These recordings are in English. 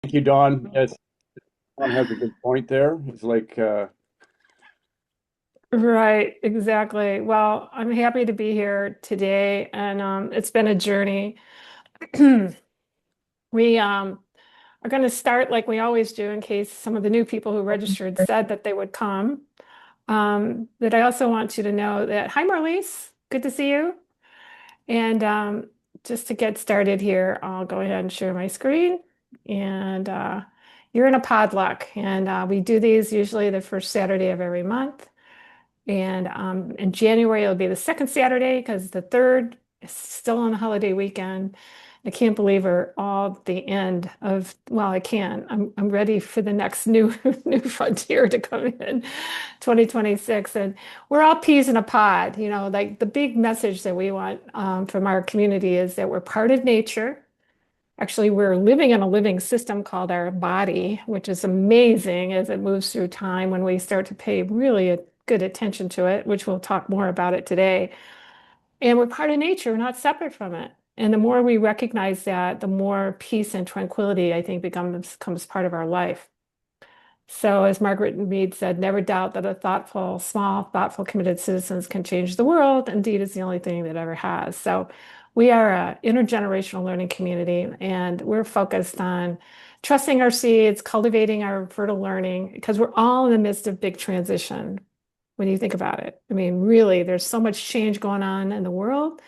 Thank you, Don. Yes, Don has a good point there. It's like, Right, exactly. Well, I'm happy to be here today, and it's been a journey. We are going to start like we always do in case some of the new people who registered said that they would come. But I also want you to know that, hi, Marlise, good to see you. And just to get started here, I'll go ahead and share my screen. And you're in a Podluck, and we do these usually the first Saturday of every month. And in January, it'll be the second Saturday because the third is still on the holiday weekend. I can't believe we're all at the end of, well, I can. I'm ready for the next new new frontier to come in 2026. And we're all peas in a pod. Like the big message that we want from our community is that we're part of nature. Actually, we're living in a living system called our body, which is amazing as it moves through time when we start to pay really a good attention to it, which we'll talk more about it today. And we're part of nature, we're not separate from it. And the more we recognize that, the more peace and tranquility, I think, becomes part of our life. So, as Margaret Mead said, never doubt that a thoughtful, committed citizens can change the world. Indeed, it's the only thing that ever has. So, we are an intergenerational learning community, and we're focused on trusting our seeds, cultivating our fertile learning, because we're all in the midst of big transition when you think about it. I mean, really, there's so much change going on in the world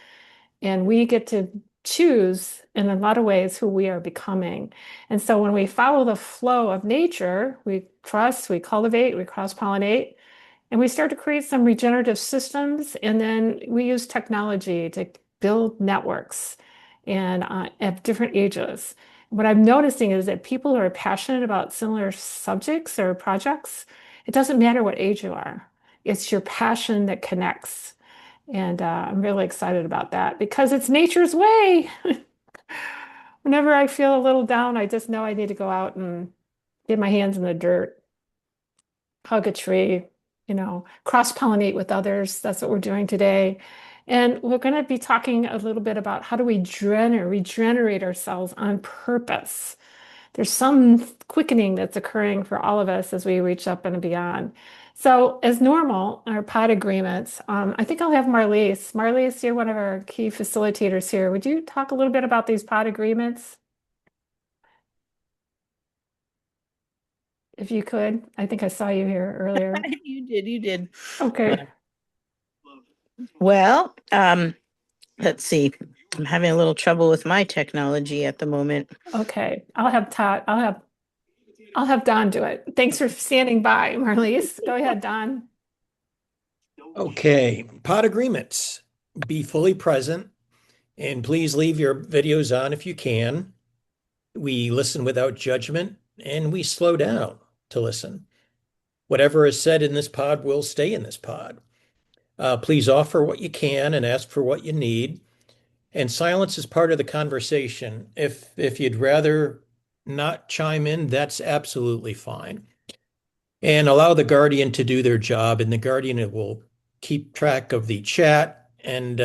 and we get to choose in a lot of ways who we are becoming. And so when we follow the flow of nature, we trust, we cultivate, we cross-pollinate, and we start to create some regenerative systems. And then we use technology to build networks and at different ages. What I'm noticing is that people who are passionate about similar subjects or projects, it doesn't matter what age you are. It's your passion that connects. And I'm really excited about that because it's nature's way. Whenever I feel a little down, I just know I need to go out and get my hands in the dirt, hug a tree, cross-pollinate with others. That's what we're doing today. And we're going to be talking a little bit about how do we regenerate ourselves on purpose. There's some quickening that's occurring for all of us as we reach up and beyond. So, as normal, our pod agreements, I think I'll have Marlise. Marlise, you're one of our key facilitators here. Would you talk a little bit about these pod agreements, if you could? I think I saw you here earlier. You did. Okay. Well, let's see. I'm having a little trouble with my technology at the moment. Okay. I'll have Don do it. Thanks for standing by, Marlise. Go ahead, Don. Okay, pod agreements. Be fully present and please leave your videos on if you can. We listen without judgment and we slow down to listen. Whatever is said in this pod will stay in this pod. Please offer what you can and ask for what you need. And silence is part of the conversation. If you'd rather not chime in, that's absolutely fine. And allow the guardian to do their job, and the guardian will keep track of the chat and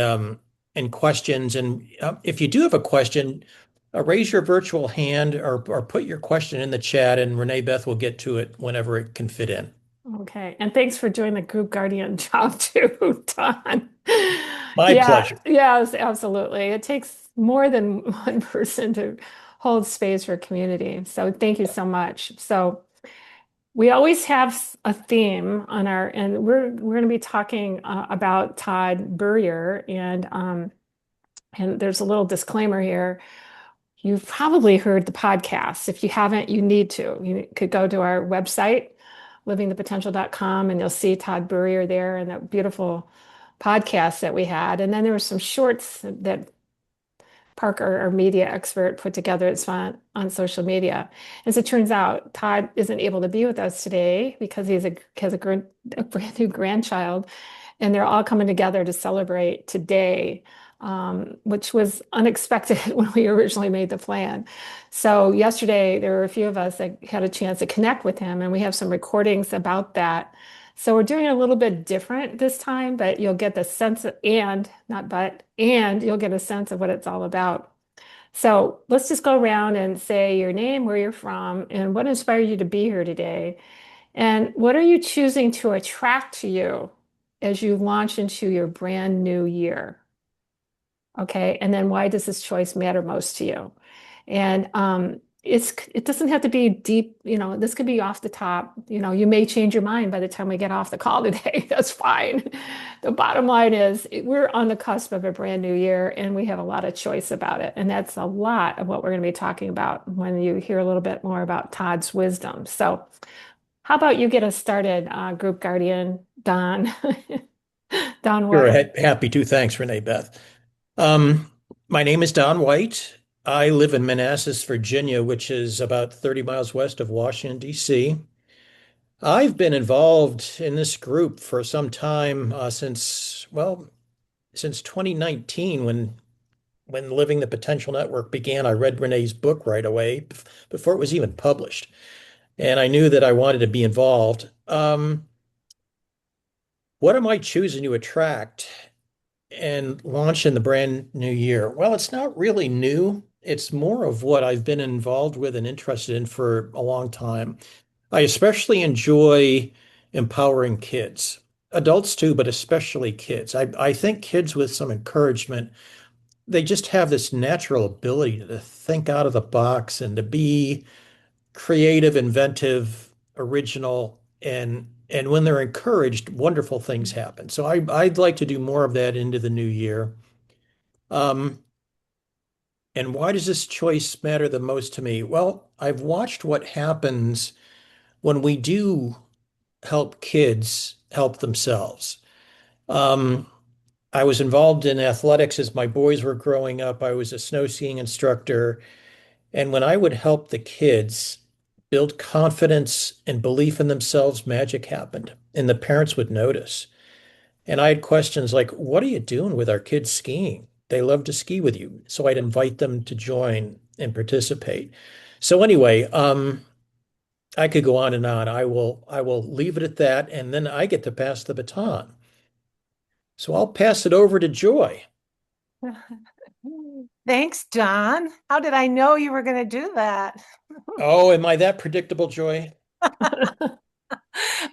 questions. And if you do have a question, raise your virtual hand or put your question in the chat, and Renee Beth will get to it whenever it can fit in. Okay. And thanks for doing the group guardian job too, Don. My Yeah, pleasure. yes, absolutely. It takes more than one person to hold space for community. So thank you so much. So we always have a theme on and we're going to be talking about Todd Burrier, and there's a little disclaimer here. You've probably heard the podcast. If you haven't, you need to. You could go to our website, livingthepotential.com, and you'll see Todd Burrier there and that beautiful podcast that we had. And then there were some shorts that Parker, our media expert, put together. It's on social media. As it turns out, Todd isn't able to be with us today because has a brand new grandchild, and they're all coming together to celebrate today, which was unexpected when we originally made the plan. So yesterday, there were a few of us that had a chance to connect with him, and we have some recordings about that. So we're doing it a little bit different this time, but you'll get the sense of, and not but, and you'll get a sense of what it's all about. So let's just go around and say your name, where you're from, and what inspired you to be here today. And what are you choosing to attract to you as you launch into your brand new year? Okay. And then why does this choice matter most to you? And it doesn't have to be deep, this could be off the top. You may change your mind by the time we get off the call today. That's fine. The bottom line is we're on the cusp of a brand new year and we have a lot of choice about it. And that's a lot of what we're going to be talking about when you hear a little bit more about Todd's wisdom. So how about you get us started, Group Guardian Don? Don Sure, White. happy to. Thanks, Renee Beth. Um, my name is Don White. I live in Manassas, Virginia, which is about 30 miles west of Washington, D.C. I've been involved in this group for some time, since 2019 when Living the Potential Network began. I read Renee's book right away before it was even published, and I knew that I wanted to be involved. What am I choosing to attract and launch in the brand new year? Well, it's not really new. It's more of what I've been involved with and interested in for a long time. I especially enjoy empowering kids, adults too, but especially kids. I think kids with some encouragement, they just have this natural ability to think out of the box and to be creative, inventive, original, and when they're encouraged, wonderful things happen. So I'd like to do more of that into the new year. Um, and why does this choice matter the most to me? Well, I've watched what happens when we do help kids help themselves. Um, I was involved in athletics as my boys were growing up. I was a snow skiing instructor. And when I would help the kids build confidence and belief in themselves, magic happened. And the parents would notice. And I had questions like, what are you doing with our kids skiing? They love to ski with you. So I'd invite them to join and participate. So anyway, I could go on and on. I will leave it at that, and then I get to pass the baton. So I'll pass it over to Joy. Thanks, Don. How did I know you were going to do that? Oh, am I that predictable, Joy?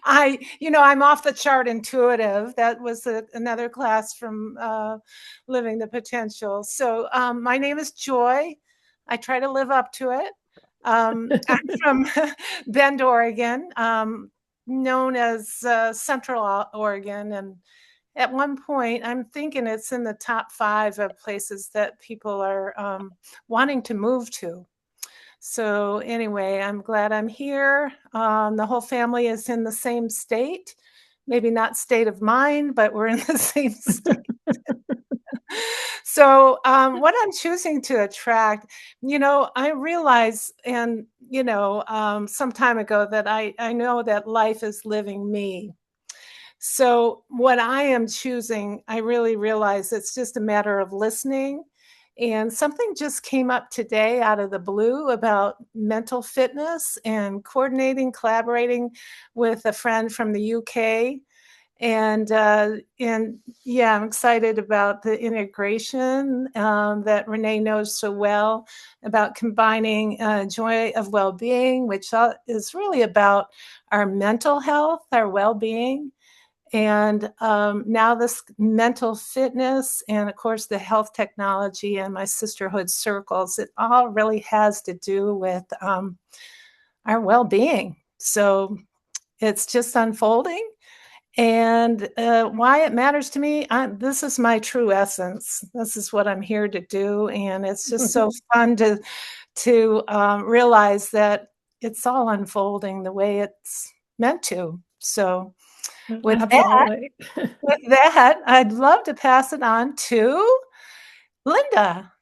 I'm off the chart intuitive. That was another class from Living the Potential. So my name is Joy. I try to live up to it. I'm from Bend, Oregon, known as Central Oregon. And at one point, I'm thinking it's in the top 5 of places that people are wanting to move to. So anyway, I'm glad I'm here. The whole family is in the same state, maybe not state of mind, but we're in the same state. So what I'm choosing to attract, I realize, and, some time ago that I know that life is living me. So what I am choosing, I really realize it's just a matter of listening. And something just came up today out of the blue about mental fitness and collaborating with a friend from the UK. And yeah, I'm excited about the integration that Renee knows so well about combining joy of well-being, which is really about our mental health, our well-being, and now this mental fitness, and of course the health technology and my sisterhood circles, it all really has to do with our well-being. So it's just unfolding. And why it matters to me, this is my true essence. This is what I'm here to do. And it's just so fun to realize that it's all unfolding the way it's meant to. So with Absolutely. that, I'd love to pass it on to Linda.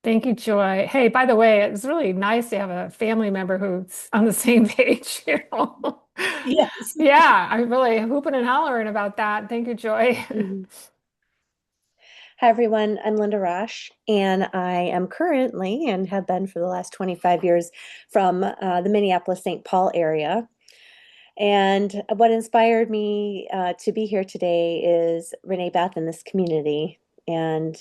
Thank you, Joy. Hey, by the way, it's really nice to have a family member who's on the same page, Yes. Yeah, I'm really hooping and hollering about that. Thank you, Joy. Hi, everyone. I'm Linda Rosh, and I am currently and have been for the last 25 years from the Minneapolis St. Paul area. And what inspired me to be here today is Renee Beth in this community. and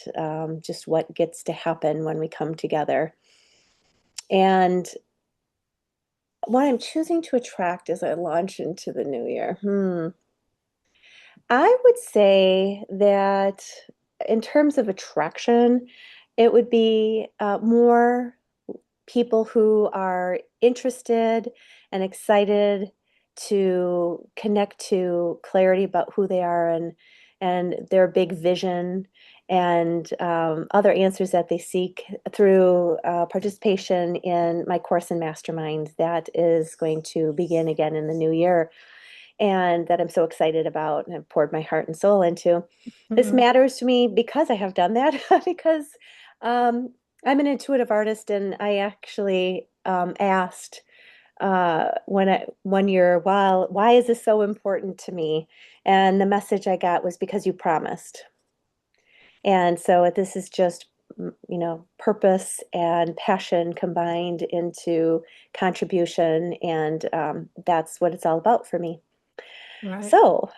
just what gets to happen when we come together. And what I'm choosing to attract as I launch into the new year. I would say that in terms of attraction, it would be more people who are interested and excited to connect to clarity about who they are and their big vision and other answers that they seek through participation in my course in Mastermind that is going to begin again in the new year and that I'm so excited about and have poured my heart and soul into. This matters to me because I have done that, because I'm an intuitive artist, and I actually asked one year, why is this so important to me? And the message I got was because you promised. And so this is just, purpose and passion combined into contribution, and that's what it's all about for me. Right. So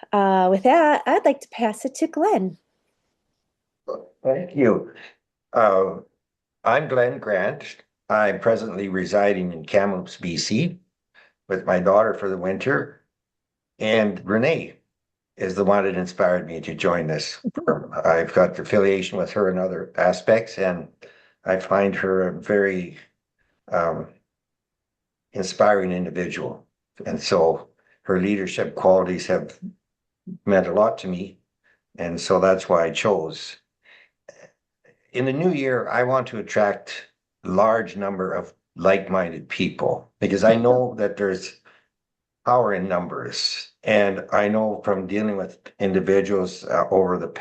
with that, I'd like to pass it to Glenn. Thank you. I'm Glenn Grant. I'm presently residing in Kamloops, BC, with my daughter for the winter. And Renee is the one that inspired me to join this firm. I've got affiliation with her in other aspects, and I find her a very inspiring individual. And so her leadership qualities have meant a lot to me. And so that's why I chose. In the new year, I want to attract a large number of like-minded people because I know that there's power in numbers. And I know from dealing with individuals over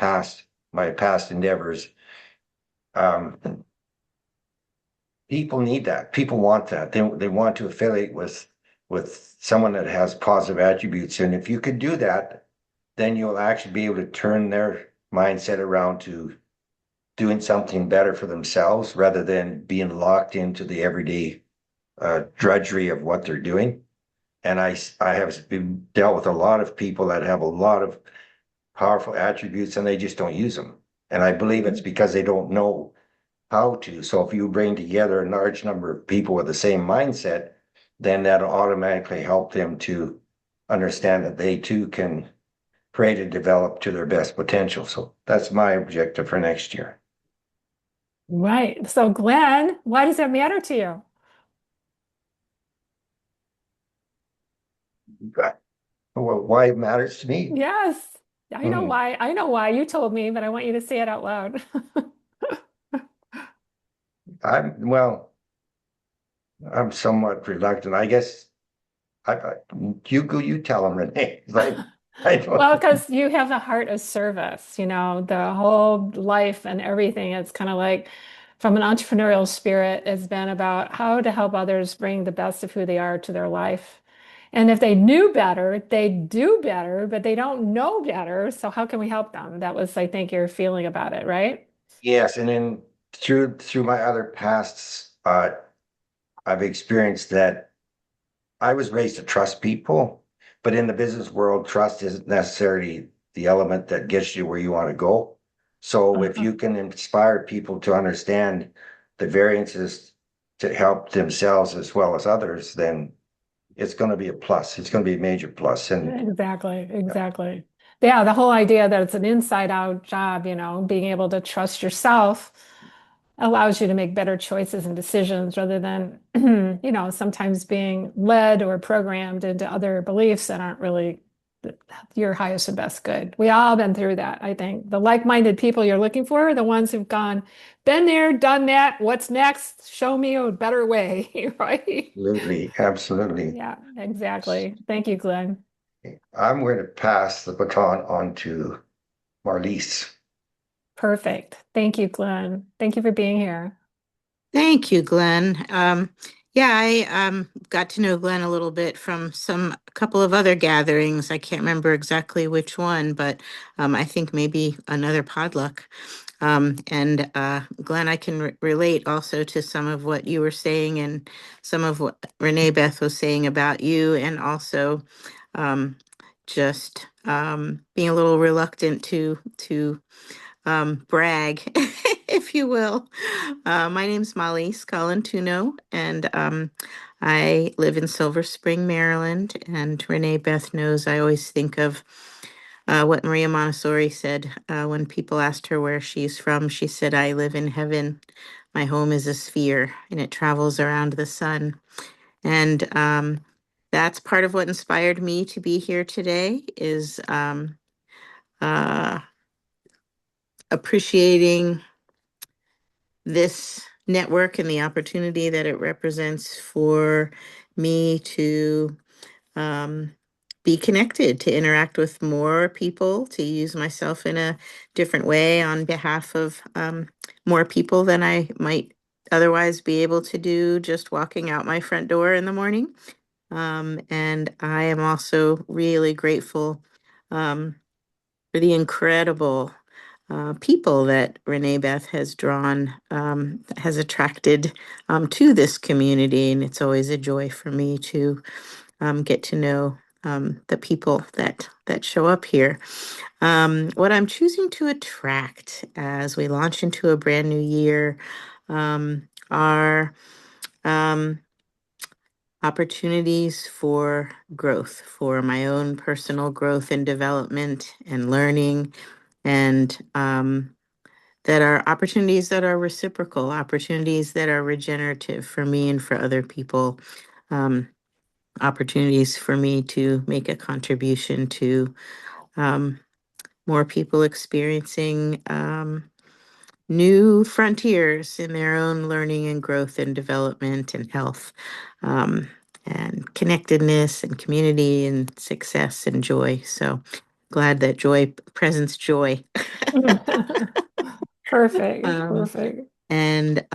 my past endeavors, people need that. People want that. They want to affiliate with someone that has positive attributes. And if you could do that, then you'll actually be able to turn their mindset around to doing something better for themselves rather than being locked into the everyday drudgery of what they're doing. And I have dealt with a lot of people that have a lot of powerful attributes and they just don't use them. And I believe it's because they don't know how to. So if you bring together a large number of people with the same mindset, then that'll automatically help them to understand that they too can create and develop to their best potential. So that's my objective for next year. Right. So Glenn, why does that matter to you? Well, why it matters to me? Yes. I know why. I know why. You told me, but I want you to say it out loud. I'm somewhat reluctant. I guess you tell them, Renee. I don't. Well, because you have a heart of service, the whole life and everything. It's kind of like from an entrepreneurial spirit, it's been about how to help others bring the best of who they are to their life. And if they knew better, they'd do better, but they don't know better. So how can we help them? That was, I think, your feeling about it, right? Yes, and then through my other pasts, I've experienced that I was raised to trust people, but in the business world, trust isn't necessarily the element that gets you where you want to go. So if you can inspire people to understand the variances to help themselves as well as others, then it's going to be a plus. It's going to be a major plus. And Exactly. Yeah, the whole idea that it's an inside out job, being able to trust yourself allows you to make better choices and decisions rather than, sometimes being led or programmed into other beliefs that aren't really your highest and best good. We all been through that, I think. The like-minded people you're looking for are the ones who've been there, done that. What's next? Show me a better way, right? absolutely. Yeah, exactly. Thank you, Glenn. I'm going to pass the baton on to Marlise. Perfect. Thank you, Glenn. Thank you for being here. Thank you, Glenn. I got to know Glenn a little bit from a couple of other gatherings. I can't remember exactly which one, but I think maybe another Podluck. Glenn, I can relate also to some of what you were saying and some of what Renee Beth was saying about you, and also just being a little reluctant to brag, if you will. My name's Molly Scolantuno, and I live in Silver Spring, Maryland. And Renee Beth knows I always think of what Maria Montessori said when people asked her where she's from. She said, "I live in heaven. My home is a sphere, and it travels around the sun." And that's part of what inspired me to be here today is uh, appreciating this network and the opportunity that it represents for me to um, be connected, to interact with more people, to use myself in a different way on behalf of more people than I might otherwise be able to do just walking out my front door in the morning. And I am also really grateful for the incredible people that Renee Beth has drawn, has attracted to this community. And it's always a joy for me to get to know the people that show up here. What I'm choosing to attract as we launch into a brand new year are opportunities for growth, for my own personal growth and development and learning, and that are opportunities that are reciprocal, opportunities that are regenerative for me and for other people, opportunities for me to make a contribution to um, more people experiencing new frontiers in their own learning and growth and development and health, um, and connectedness and community and success and joy. So glad that joy presents joy. Perfect, Um, perfect. and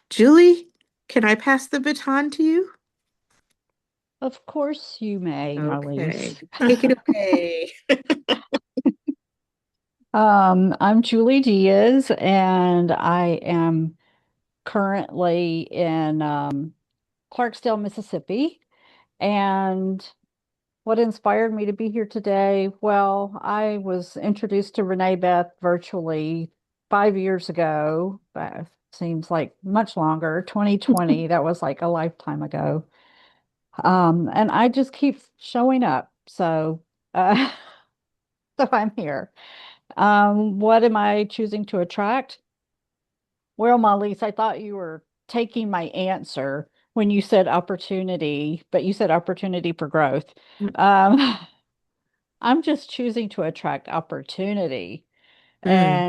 Julie, can I pass the baton to you? Of course you may, Okay, Marlies. take it away. I'm Julie Diaz, and I am currently in Clarksdale, Mississippi. And what inspired me to be here today? Well, I was introduced to Renee Beth virtually 5 years ago. That seems like much longer, 2020. That was like a lifetime ago. And I just keep showing up. So, uh, so I'm here. What am I choosing to attract? Well, Marlies, I thought you were taking my answer when you said opportunity, but you said opportunity for growth. Um, I'm just choosing to attract opportunity. Mm,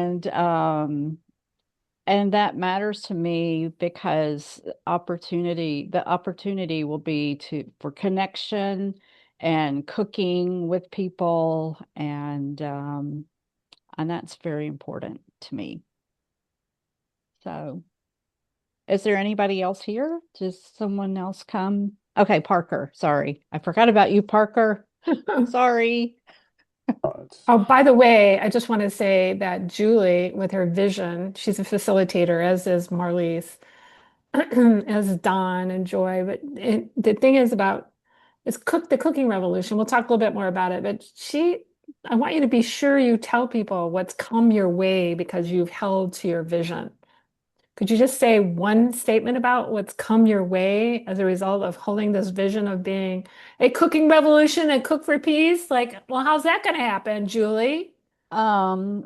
And that matters to me because the opportunity will be for connection and cooking with people, and that's very important to me. So, is there anybody else here? Does someone else come? Okay, Parker. Sorry. I forgot about you, Parker. Sorry. Oh, by the way, I just want to say that Julie, with her vision, she's a facilitator, as is Marlies, as is Don and Joy. But the thing is about the cooking revolution. We'll talk a little bit more about it. But I want you to be sure you tell people what's come your way because you've held to your vision. Could you just say one statement about what's come your way as a result of holding this vision of being a cooking revolution and cook for peace? Like, well, how's that going to happen, Julie?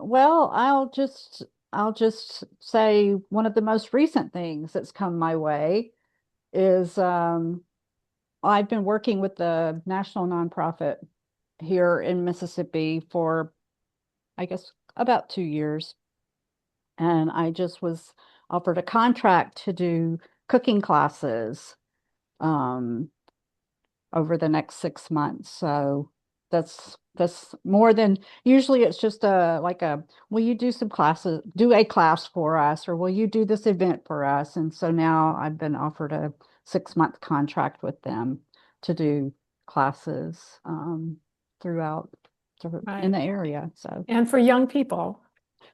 Well, I'll just say one of the most recent things that's come my way is I've been working with the national nonprofit here in Mississippi for, I guess, about 2 years. And I just was offered a contract to do cooking classes um, over the next 6 months. So that's more than usually it's just will you do a class for us, or will you do this event for us? And so now I've been offered a 6-month contract with them to do classes throughout in Right. the area. So And for young people.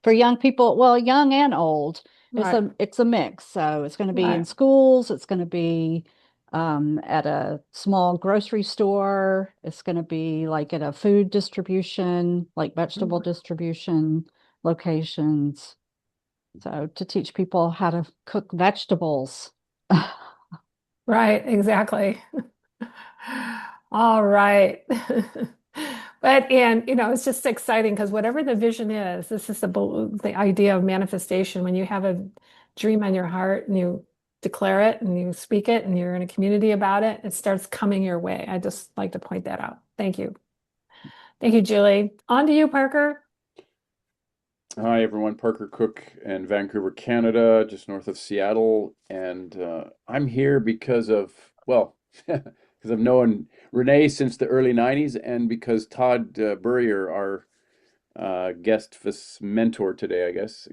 for young people, well, young and old. Right. It's a mix. So it's going to be in Right. schools, it's going to be at a small grocery store, it's going to be like at a food distribution, like vegetable distribution, locations. So to teach people how to cook vegetables. Right, exactly. All right. But and it's just exciting because whatever the vision is, this is the idea of manifestation. When you have a dream on your heart and you declare it and you speak it and you're in a community about it, it starts coming your way. I just like to point that out. Thank you. Thank you, Julie. On to you, Parker. Hi, everyone. Parker Cook in Vancouver, Canada, just north of Seattle. And I'm here because well, because I've known Renee since the early 90s, and because Todd Burrier, our guest mentor today, I guess,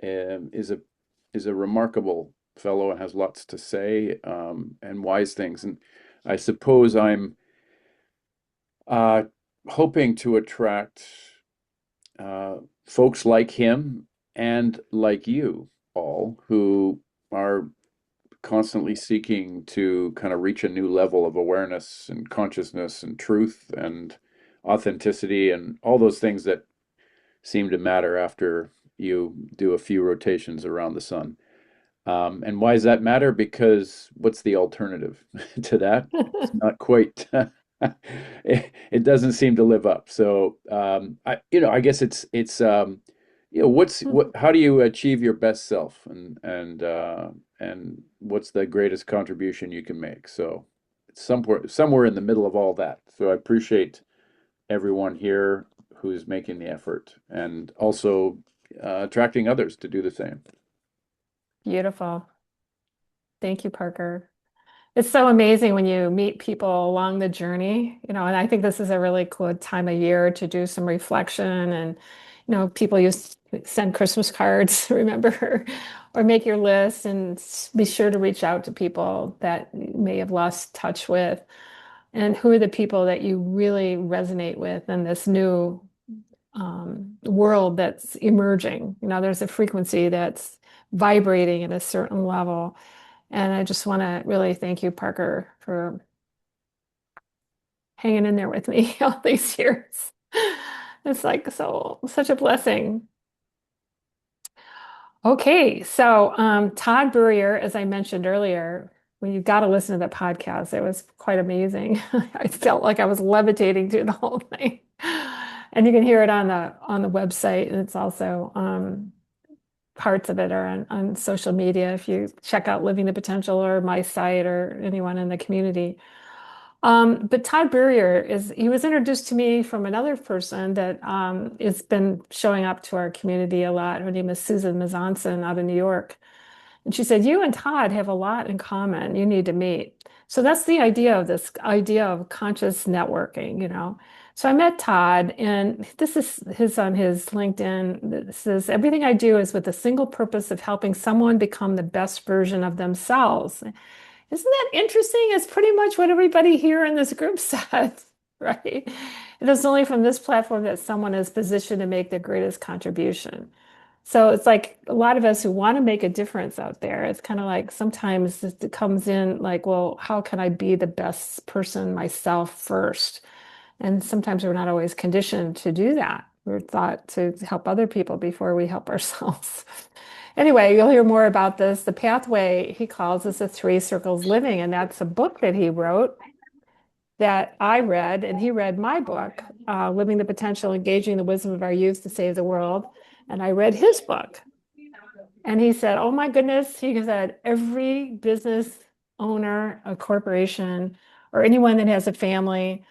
is a remarkable fellow and has lots to say, and wise things. And I suppose I'm uh, hoping to attract folks like him and like you all who are constantly seeking to kind of reach a new level of awareness and consciousness and truth and authenticity and all those things that seem to matter after you do a few rotations around the sun. And why does that matter? Because what's the alternative to that? It's not quite. It doesn't seem to live up. So I guess how do you achieve your best self, and what's the greatest contribution you can make? So it's somewhere in the middle of all that. So I appreciate everyone here who's making the effort and also attracting others to do the same. Beautiful. Thank you, Parker. It's so amazing when you meet people along the journey, and I think this is a really good time of year to do some reflection. And, people used to send Christmas cards, remember, or make your list and be sure to reach out to people that you may have lost touch with. And who are the people that you really resonate with in this new world that's emerging? There's a frequency that's vibrating at a certain level. And I just want to really thank you, Parker, for hanging in there with me all these years. It's like such a blessing. Okay, so Todd Burrier, as I mentioned earlier, when you got to listen to the podcast, it was quite amazing. I felt like I was levitating through the whole thing. And you can hear it on the website, and it's also parts of it are on social media if you check out Living the Potential or my site or anyone in the community. But Todd Burrier he was introduced to me from another person that has been showing up to our community a lot. Her name is Susan Mizanson out of New York. And she said, you and Todd have a lot in common. You need to meet. So that's the idea of this idea of conscious networking. So I met Todd, and this is on his LinkedIn. It says, everything I do is with the single purpose of helping someone become the best version of themselves. Isn't that interesting? It's pretty much what everybody here in this group says, right? It is only from this platform that someone is positioned to make the greatest contribution. So it's like a lot of us who want to make a difference out there, it's kind of like sometimes it comes in like, well, how can I be the best person myself first? And sometimes we're not always conditioned to do that. We're thought to help other people before we help ourselves. Anyway, you'll hear more about this. The pathway he calls is the Three Circles Living, and that's a book that he wrote that I read, and he read my book, Living the Potential, Engaging the Wisdom of Our Youth to Save the World. And I read his book. And he said, oh my goodness, he said, every business owner, a corporation, or anyone that has a family,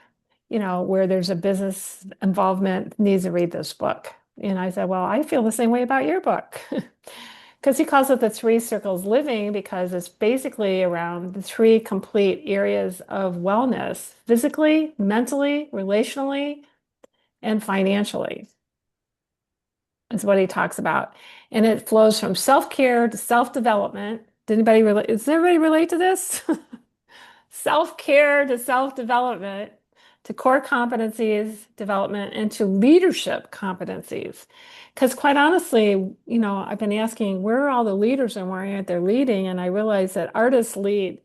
where there's a business involvement needs to read this book. And I said, well, I feel the same way about your book. Because he calls it the Three Circles Living because it's basically around the three complete areas of wellness: physically, mentally, relationally, and financially is what he talks about. And it flows from self-care to self-development. Does everybody relate to this? Self-care to self-development, to core competencies development, and to leadership competencies. Because quite honestly, I've been asking, where are all the leaders and why aren't they leading? And I realized that artists lead.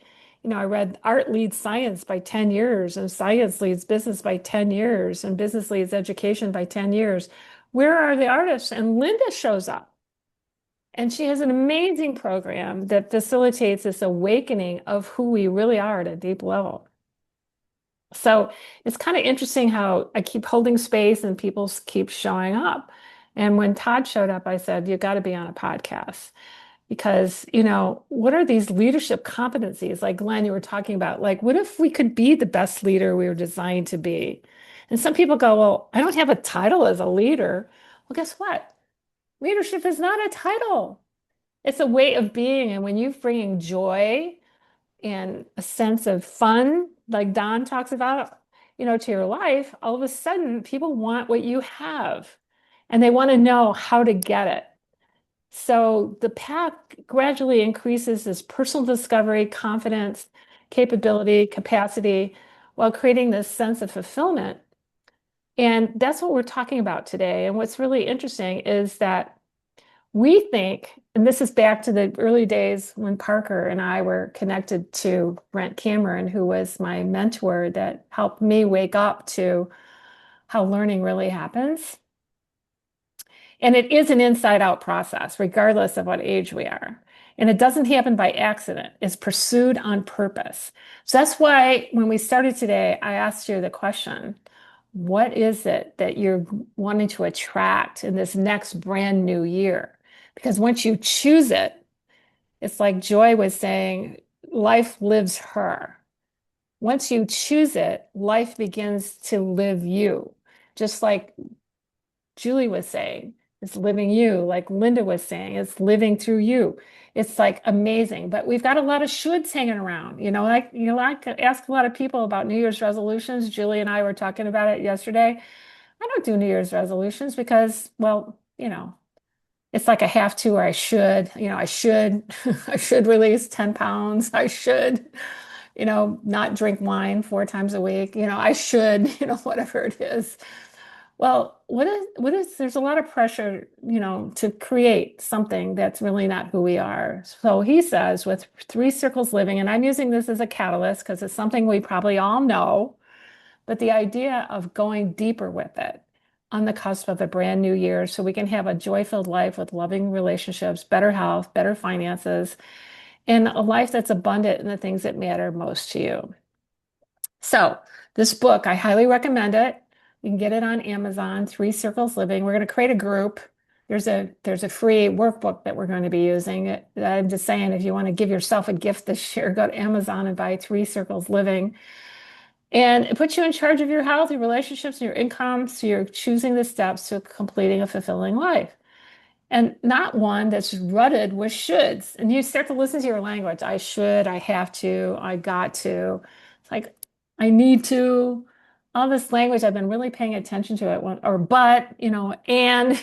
I read art leads science by 10 years, and science leads business by 10 years, and business leads education by 10 years. where are the artists? And Linda shows up. And she has an amazing program that facilitates this awakening of who we really are at a deep level. So it's kind of interesting how I keep holding space and people keep showing up. And when Todd showed up, I said, you got to be on a podcast because, what are these leadership competencies? Like Glenn, you were talking about, like, what if we could be the best leader we were designed to be? And some people go, well, I don't have a title as a leader. Well, guess what? Leadership is not a title. It's a way of being. And when you're bringing joy and a sense of fun, like Don talks about, to your life, all of a sudden people want what you have and they want to know how to get it. So the path gradually increases this personal discovery, confidence, capability, capacity, while creating this sense of fulfillment. And that's what we're talking about today. And what's really interesting is that we think, and this is back to the early days when Parker and I were connected to Brent Cameron, who was my mentor that helped me wake up to how learning really happens. And it is an inside out process, regardless of what age we are. And it doesn't happen by accident, it's pursued on purpose. So that's why when we started today, I asked you the question, what is it that you're wanting to attract in this next brand new year? Because once you choose it, it's like Joy was saying, life lives her. Once you choose it, life begins to live you. Just like Julie was saying, it's living you. Like Linda was saying, it's living through you. It's like amazing. But we've got a lot of shoulds hanging around. I ask a lot of people about New Year's resolutions. Julie and I were talking about it yesterday. I don't do New Year's resolutions because, well, it's like I have to or I should, I should, I should release 10 pounds. I should, not drink wine 4 times a week. I should, whatever it is. Well, there's a lot of pressure, to create something that's really not who we are. So he says with three circles living, and I'm using this as a catalyst because it's something we probably all know, but the idea of going deeper with it on the cusp of a brand new year so we can have a joy-filled life with loving relationships, better health, better finances, and a life that's abundant in the things that matter most to you. So this book, I highly recommend it. You can get it on Amazon, Three Circles Living. We're going to create a group. There's a free workbook that we're going to be using. I'm just saying, if you want to give yourself a gift this year, go to Amazon and buy Three Circles Living. And it puts you in charge of your health, your relationships, and your income. So you're choosing the steps to completing a fulfilling life. And not one that's rutted with shoulds. And you start to listen to your language. I should, I have to, I got to. It's like, I need to. All this language, I've been really paying attention to it. Or but, and,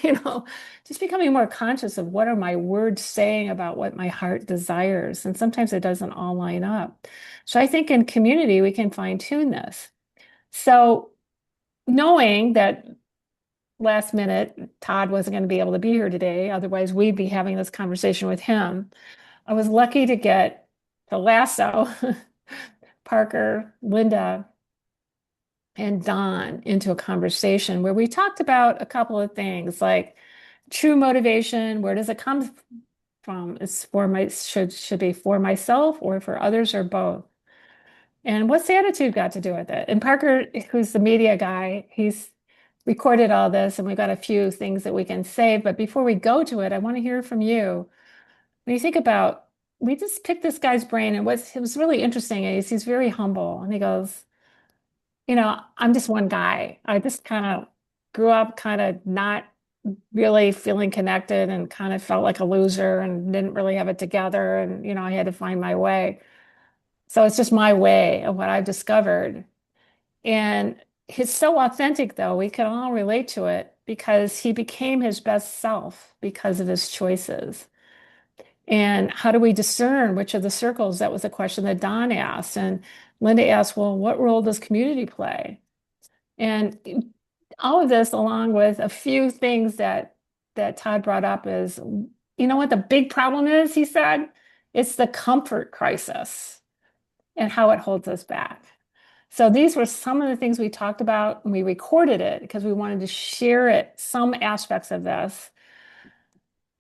just becoming more conscious of what are my words saying about what my heart desires. And sometimes it doesn't all line up. So I think in community, we can fine tune this. So knowing that last minute, Todd wasn't going to be able to be here today. Otherwise, we'd be having this conversation with him. I was lucky to get to lasso Parker, Linda, and Don into a conversation where we talked about a couple of things like true motivation. Where does it come from? It's should be for myself or for others or both. And what's the attitude got to do with it? And Parker, who's the media guy, he's recorded all this and we've got a few things that we can save. But before we go to it, I want to hear from you. When you think about, we just picked this guy's brain and it was really interesting is he's very humble. And he goes, I'm just one guy. I just kind of grew up kind of not really feeling connected and kind of felt like a loser and didn't really have it together. And, I had to find my way. So it's just my way of what I've discovered. And he's so authentic, though, we can all relate to it because he became his best self because of his choices. And how do we discern which of the circles? That was a question that Don asked. And Linda asked, well, what role does community play? And all of this, along with a few things that Todd brought up is, what the big problem is, he said? It's the comfort crisis and how it holds us back. So these were some of the things we talked about, and we recorded it because we wanted to share it, some aspects of this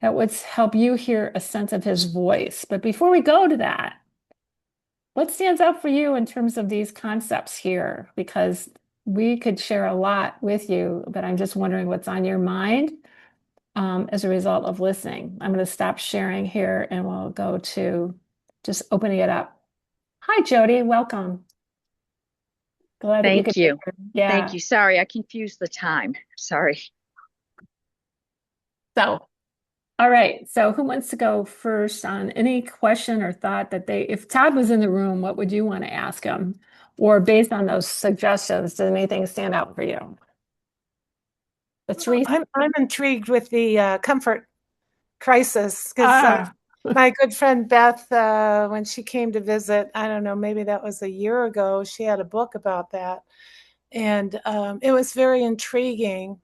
that would help you hear a sense of his voice. But before we go to that, what stands out for you in terms of these concepts here? Because we could share a lot with you, but I'm just wondering what's on your mind as a result of listening. I'm going to stop sharing here and we'll go to just opening it up. Hi, Jody. Welcome. Glad that you could Thank be you. here. Thank Yeah. you. Sorry, I confused the time. Sorry. So, all right. So, who wants to go first on any question or thought that if Todd was in the room, what would you want to ask him? Or based on those suggestions, did anything stand out for you? The three. I'm intrigued with the comfort crisis because Ah, my good friend Beth, when she came to visit, I don't know, maybe that was a year ago, she had a book about that. And it was very intriguing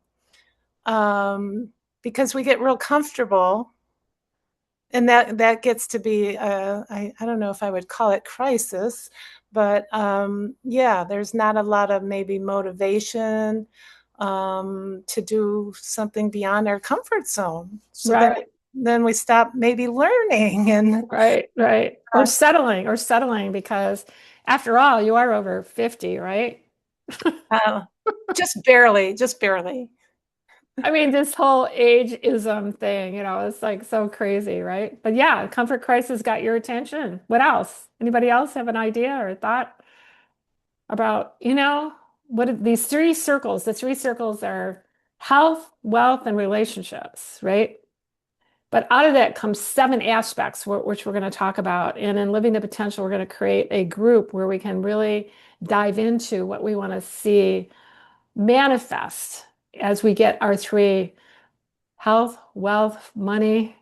because we get real comfortable. And that gets to be, I don't know if I would call it crisis, but yeah, there's not a lot of maybe motivation to do something beyond our comfort zone. So right, then we stop maybe learning and right. Or settling because after all, you are over 50, right? uh, just barely, just barely. I mean, this whole ageism thing, it's like so crazy, right? But yeah, comfort crisis got your attention. What else? Anybody else have an idea or a thought about, these three circles? The three circles are health, wealth, and relationships, right? But out of that comes seven aspects, which we're going to talk about. And in Living the Potential, we're going to create a group where we can really dive into what we want to see manifest as we get our three: health, wealth, money,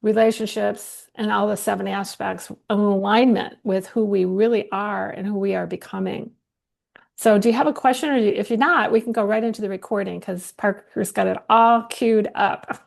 relationships, and all the seven aspects of alignment with who we really are and who we are becoming. So, do you have a question? Or if you're not, we can go right into the recording because Parker's got it all queued up.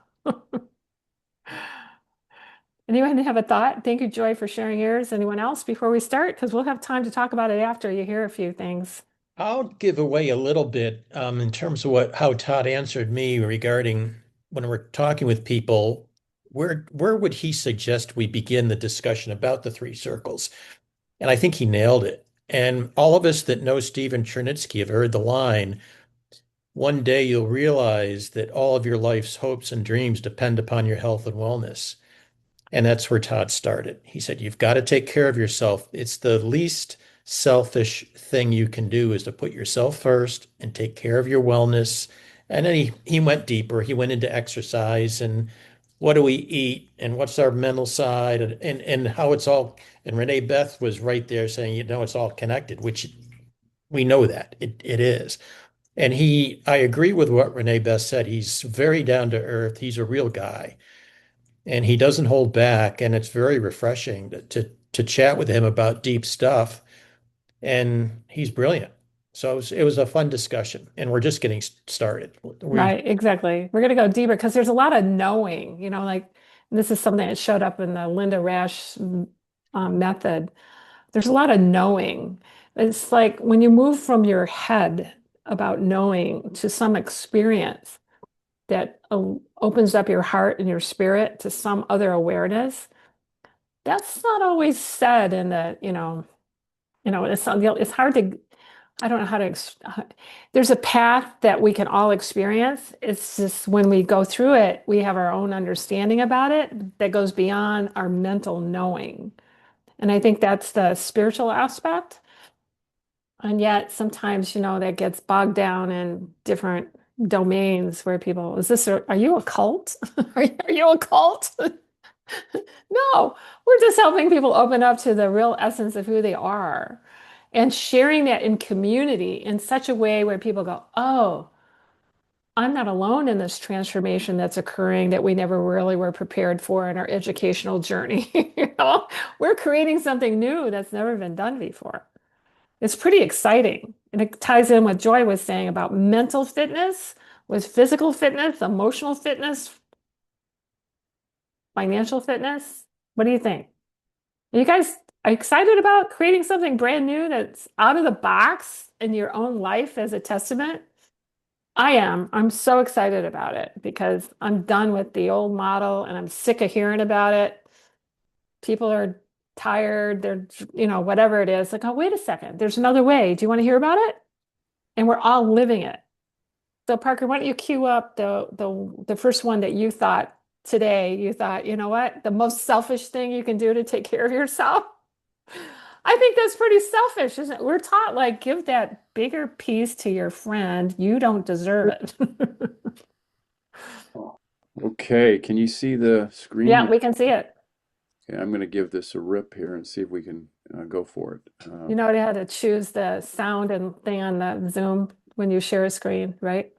Anyone have a thought? Thank you, Joy, for sharing yours. Anyone else before we start? Because we'll have time to talk about it after you hear a few things. I'll give away a little bit in terms of how Todd answered me regarding when we're talking with people, where would he suggest we begin the discussion about the three circles? And I think he nailed it. And all of us that know Stephen Chernitsky have heard the line, one day you'll realize that all of your life's hopes and dreams depend upon your health and wellness. And that's where Todd started. He said, you've got to take care of yourself. It's the least selfish thing you can do is to put yourself first and take care of your wellness. And then he went deeper. He went into exercise and what do we eat and what's our mental side and how it's all. And Renee Beth was right there saying, it's all connected, which we know that it is. And I agree with what Renee Beth said. He's very down to earth. He's a real guy and he doesn't hold back. And it's very refreshing to chat with him about deep stuff. And he's brilliant. So it was a fun discussion. And we're just getting started. Right, exactly. We're going to go deeper because there's a lot of knowing, like this is something that showed up in the Linda Rash method. There's a lot of knowing. It's like when you move from your head about knowing to some experience that opens up your heart and your spirit to some other awareness. That's not always said in the, it's hard to, I don't know how to, there's a path that we can all experience. It's just when we go through it, we have our own understanding about it that goes beyond our mental knowing. And I think that's the spiritual aspect. And yet sometimes, that gets bogged down in different domains where people, are you a cult? Are you a cult? No, we're just helping people open up to the real essence of who they are and sharing that in community in such a way where people go, oh, I'm not alone in this transformation that's occurring that we never really were prepared for in our educational journey. We're creating something new that's never been done before. It's pretty exciting. And it ties in what Joy was saying about mental fitness with physical fitness, emotional fitness, financial fitness. What do you think? You guys excited about creating something brand new that's out of the box in your own life as a testament? I am. I'm so excited about it because I'm done with the old model and I'm sick of hearing about it. People are tired. They're, whatever it is. Like, oh, wait a second. There's another way. Do you want to hear about it? And we're all living it. So Parker, why don't you cue up the first one that you thought today? You thought, you know what? The most selfish thing you can do to take care of yourself. I think that's pretty selfish, isn't it? We're taught like give that bigger piece to your friend. You don't deserve it. Okay, can you see the screen Yeah, here? we can see it. Okay, I'm going to give this a rip here and see if we can go for it. You know how to choose the sound and thing on the Zoom when you share a screen, right?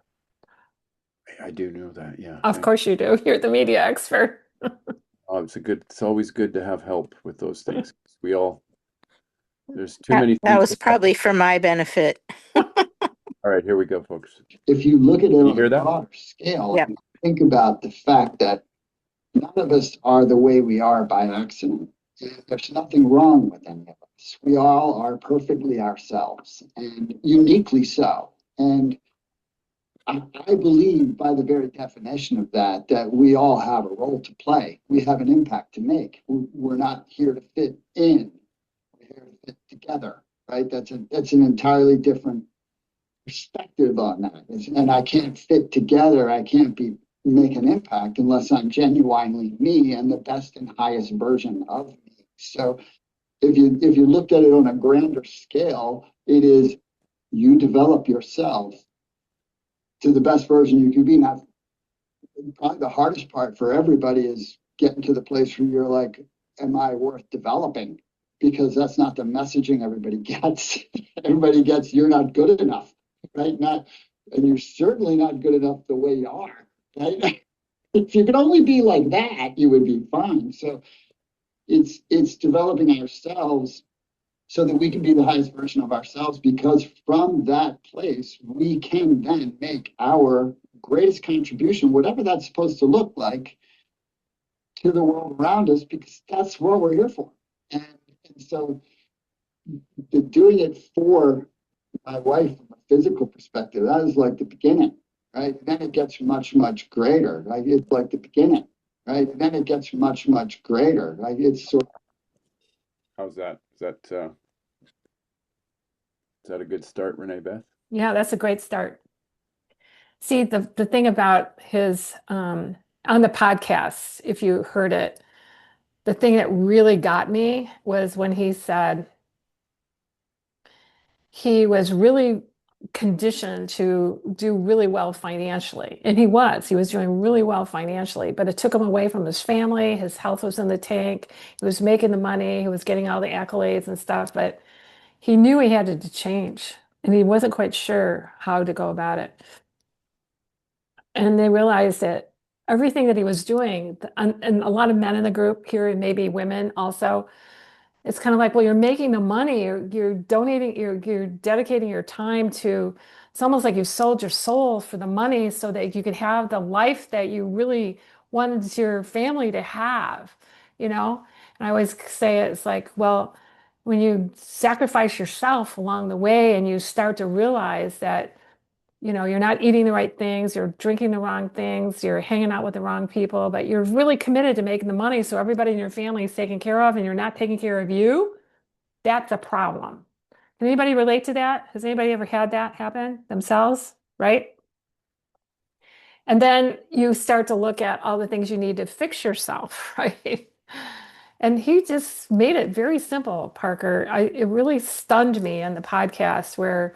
I do know that, yeah. Of course you do. You're the media expert. It's always good to have help with those things. There's too That, many that things. was probably for my benefit. All right, here we go, folks. If you look at it You on hear a that? broader scale, Yeah. and think about the fact that none of us are the way we are by accident. There's nothing wrong with any of us. We all are perfectly ourselves and uniquely so. And I believe by the very definition of that, that we all have a role to play. We have an impact to make. We're not here to fit in. We're here to fit together, right? That's an entirely different perspective on that. And I can't fit together. I can't make an impact unless I'm genuinely me and the best and highest version of me. So if you looked at it on a grander scale, it is you develop yourself to the best version you can be. Now, probably the hardest part for everybody is getting to the place where you're like, am I worth developing? Because that's not the messaging everybody gets. Everybody gets you're not good enough, right? And you're certainly not good enough the way you are, right? If you could only be like that, you would be fine. So it's developing ourselves so that we can be the highest version of ourselves, because from that place we can then make our greatest contribution, whatever that's supposed to look like, to the world around us, because that's what we're here for. And so doing it for my wife from a physical perspective, that is like the beginning, right? And then it gets much, much greater. Like it's like the beginning, right? And then it gets much, much greater. Like it's sort of. How's that? Is that a good start, Renee Beth? Yeah, that's a great start. See, the thing about his on the podcast, if you heard it, the thing that really got me was when he said he was really conditioned to do really well financially. And he was doing really well financially, but it took him away from his family. His health was in the tank. He was making the money. He was getting all the accolades and stuff, but he knew he had to change and he wasn't quite sure how to go about it. And they realized that everything that he was doing, and a lot of men in the group here, and maybe women also, it's kind of like, well, you're making the money, you're donating, you're dedicating your time to, it's almost like you've sold your soul for the money so that you could have the life that you really wanted your family to have, you know? And I always say it's like, well, when you sacrifice yourself along the way and you start to realize that, you're not eating the right things, you're drinking the wrong things, you're hanging out with the wrong people, but you're really committed to making the money so everybody in your family is taken care of and you're not taking care of you, that's a problem. Can anybody relate to that? Has anybody ever had that happen themselves, right? And then you start to look at all the things you need to fix yourself, right? And he just made it very simple, Parker. It really stunned me in the podcast where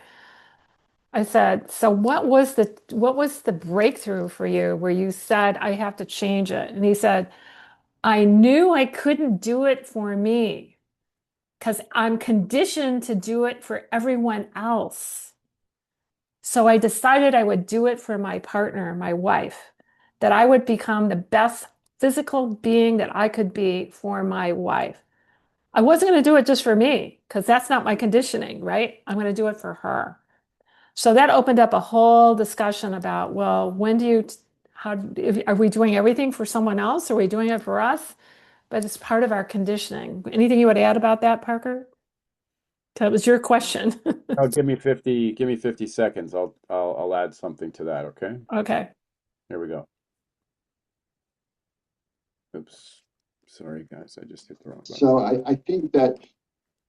I said, so what was the breakthrough for you where you said I have to change it? And he said, I knew I couldn't do it for me because I'm conditioned to do it for everyone else. So I decided I would do it for my partner, my wife, that I would become the best physical being that I could be for my wife. I wasn't going to do it just for me because that's not my conditioning, right? I'm going to do it for her. So that opened up a whole discussion about, well, are we doing everything for someone else? Are we doing it for us? but it's part of our conditioning. Anything you would add about that, Parker? That was your question. Oh, give me 50 seconds. I'll add something to that, okay? Okay. Here we go. Oops. Sorry, guys, I just hit the wrong button. So I think that,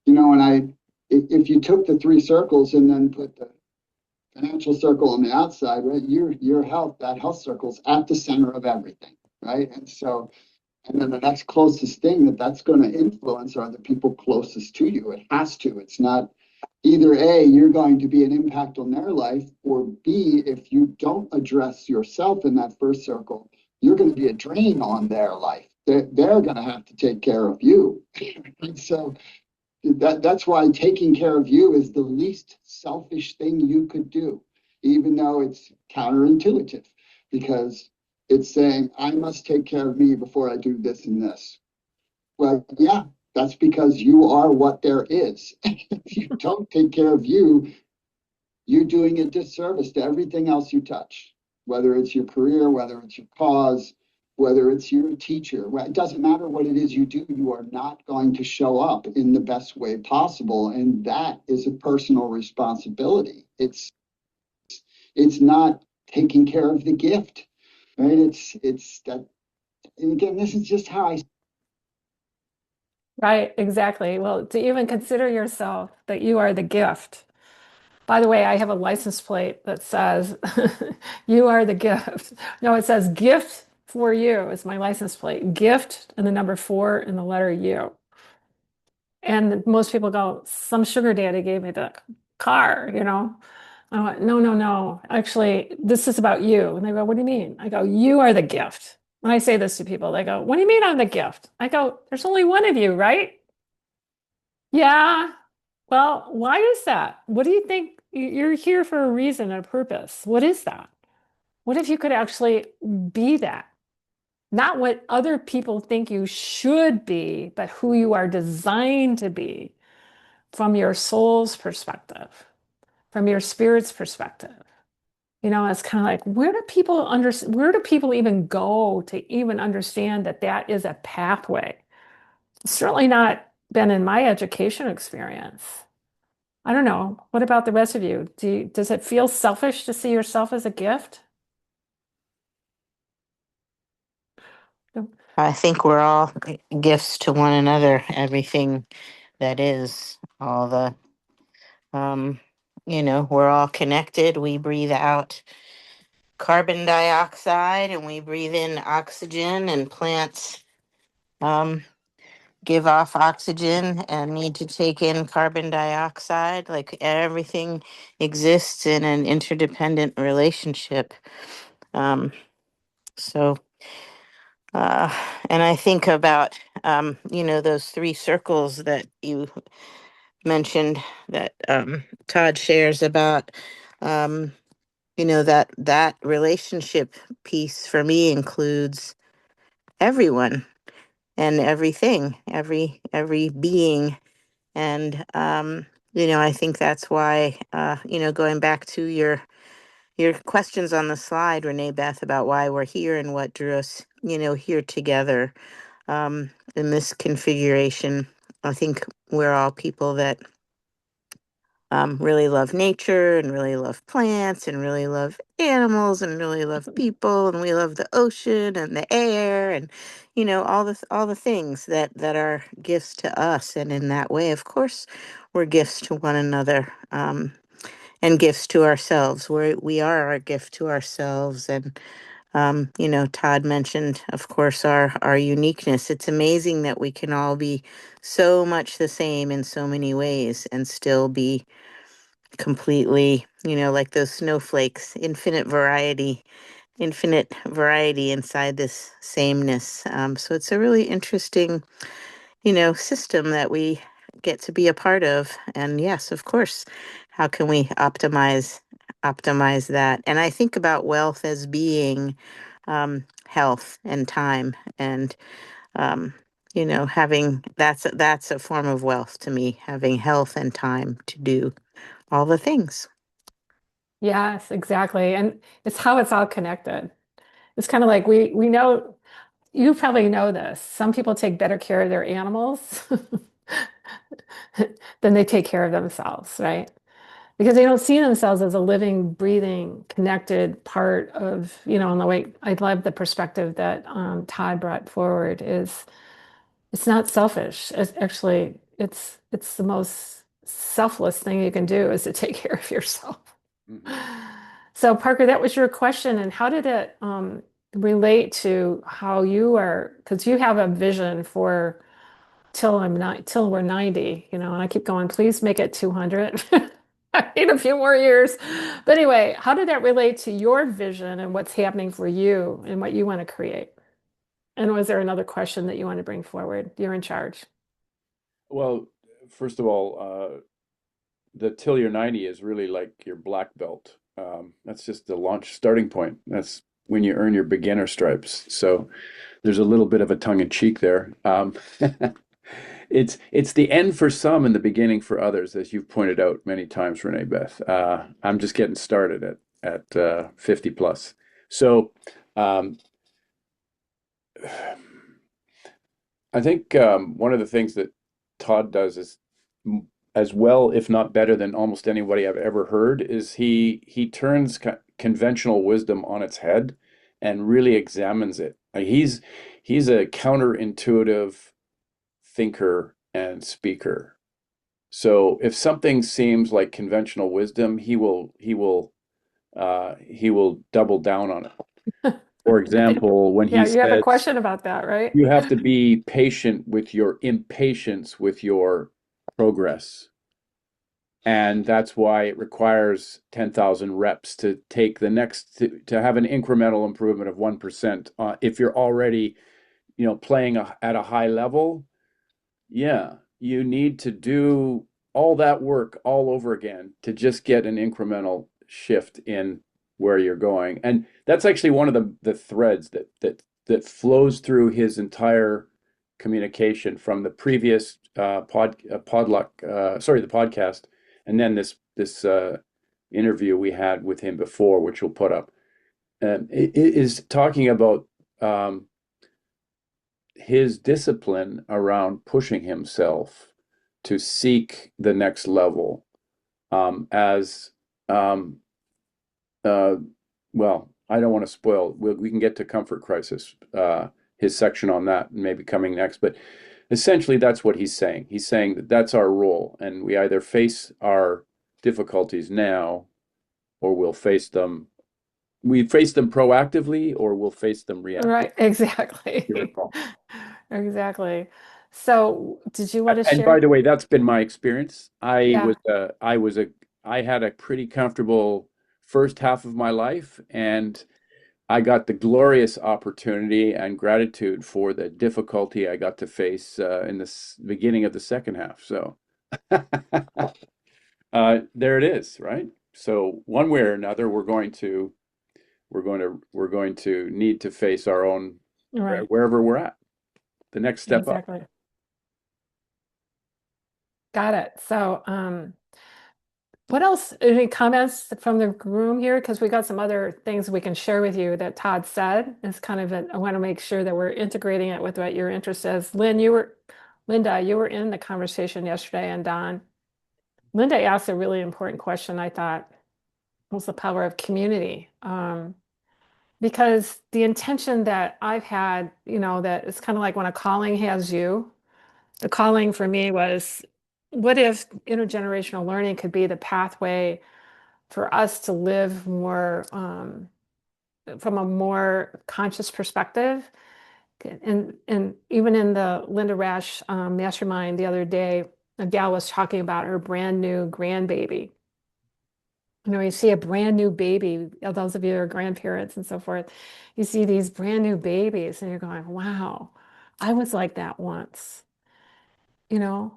if you took the three circles and then put the financial circle on the outside, right, your health, that health circle's at the center of everything, right? And then the next closest thing that's going to influence are the people closest to you. It has to. It's not either A, you're going to be an impact on their life, or B, if you don't address yourself in that first circle, you're going to be a drain on their life. They're going to have to take care of you. And so that's why taking care of you is the least selfish thing you could do, even though it's counterintuitive, because it's saying, I must take care of me before I do this and this. Well, yeah, that's because you are what there is. If you don't take care of you, you're doing a disservice to everything else you touch, whether it's your career, whether it's your cause, whether it's your teacher. It doesn't matter what it is you do, you are not going to show up in the best way possible. And that is a personal responsibility. It's not taking care of the gift, right? It's that, and again, this is just how I. Right, exactly. Well, to even consider yourself that you are the gift. By the way, I have a license plate that says, you are the gift. No, it says gift for you is my license plate. Gift and the number 4 and the letter U. And most people go, some sugar daddy gave me the car, I went, no, no, no. Actually, this is about you. And they go, what do you mean? I go, you are the gift. When I say this to people, they go, what do you mean I'm the gift? I go, there's only one of you, right? Yeah. Well, why is that? What do you think? You're here for a reason and a purpose. What is that? What if you could actually be that? Not what other people think you should be, but who you are designed to be from your soul's perspective, from your spirit's perspective. It's kind of like, where do people even go to even understand that that is a pathway? It's certainly not been in my education experience. I don't know. What about the rest of you? Does it feel selfish to see yourself as a gift? No. I think we're all gifts to one another. Everything that is, all the, um, we're all connected. We breathe out carbon dioxide and we breathe in oxygen, and plants give off oxygen and need to take in carbon dioxide. Like everything exists in an interdependent relationship. So, uh, and I think about, those three circles that you mentioned that Todd shares about, that relationship piece for me includes everyone and everything, every being. And I think that's why, going back to your questions on the slide, Renee Beth, about why we're here and what drew us, here together, in this configuration. I think we're all people that really love nature and really love plants and really love animals and really love people, and we love the ocean and the air and all the things that are gifts to us. And in that way, of course, we're gifts to one another, and gifts to ourselves. We are a gift to ourselves. And Todd mentioned, of course, our uniqueness. It's amazing that we can all be so much the same in so many ways and still be completely, like those snowflakes, infinite variety inside this sameness. So it's a really interesting, system that we get to be a part of. And yes, of course, how can we optimize that? And I think about wealth as being health and time, and having that's a form of wealth to me, having health and time to do all the things. Yes, exactly. And it's how it's all connected. It's kind of like we know you probably know this. Some people take better care of their animals than they take care of themselves, right? Because they don't see themselves as a living, breathing, connected part of, in the way I love the perspective that Todd brought forward is it's not selfish. It's actually, it's the most selfless thing you can do is to take care of yourself. Mhm. So Parker, that was your question, and how did it relate to how you are? Because you have a vision for till we're 90, and I keep going, please make it 200. I need a few more years. But anyway, how did that relate to your vision and what's happening for you and what you want to create? And was there another question that you want to bring forward? You're in charge. Well, first of all, the till you're 90 is really like your black belt. That's just the launch starting point. That's when you earn your beginner stripes. So there's a little bit of a tongue in cheek there. It's the end for some and the beginning for others, as you've pointed out many times, Renee Beth. I'm just getting started at 50 plus. So um, I think one of the things that Todd does is as well, if not better than almost anybody I've ever heard, is he turns conventional wisdom on its head and really examines it. He's a counterintuitive thinker and speaker. So if something seems like conventional wisdom, he will double down on it. For example, when Yeah, he you have a says question about that, right? you have to be patient with your impatience with your progress. And that's why it requires 10,000 reps to take the next to have an incremental improvement of 1%. If you're already, playing at a high level, yeah, you need to do all that work all over again to just get an incremental shift in where you're going. And that's actually one of the threads that flows through his entire communication from the previous Podluck, sorry, the podcast, and then this interview we had with him before, which we'll put up. It is talking about his discipline around pushing himself to seek the next level as um, uh, well, I don't want to spoil. We can get to comfort crisis, his section on that, maybe coming next. But essentially, that's what he's saying. He's saying that that's our role, and we either face our difficulties now, or we'll face them. We face them proactively, or we'll face them reactively. Right, exactly. Exactly. So, did you want to And share? by the way, that's been my experience. Yeah, I had a pretty comfortable first half of my life, and I got the glorious opportunity and gratitude for the difficulty I got to face in the beginning of the second half. So there it is, right? So one way or another, we're going to need to face our own right, wherever we're at, the next step up. exactly. Got it. So, what else? Any comments from the room here? Because we got some other things we can share with you that Todd said. It's kind of I want to make sure that we're integrating it with what your interest is. Linda, you were in the conversation yesterday, and Don. Linda asked a really important question, I thought, was the power of community. Because the intention that I've had, that it's kind of like when a calling has you, the calling for me was, what if intergenerational learning could be the pathway for us to live more from a more conscious perspective? And even in the Linda Rash mastermind the other day, a gal was talking about her brand new grandbaby. You see a brand new baby, those of you who are grandparents and so forth, you see these brand new babies and you're going, wow, I was like that once,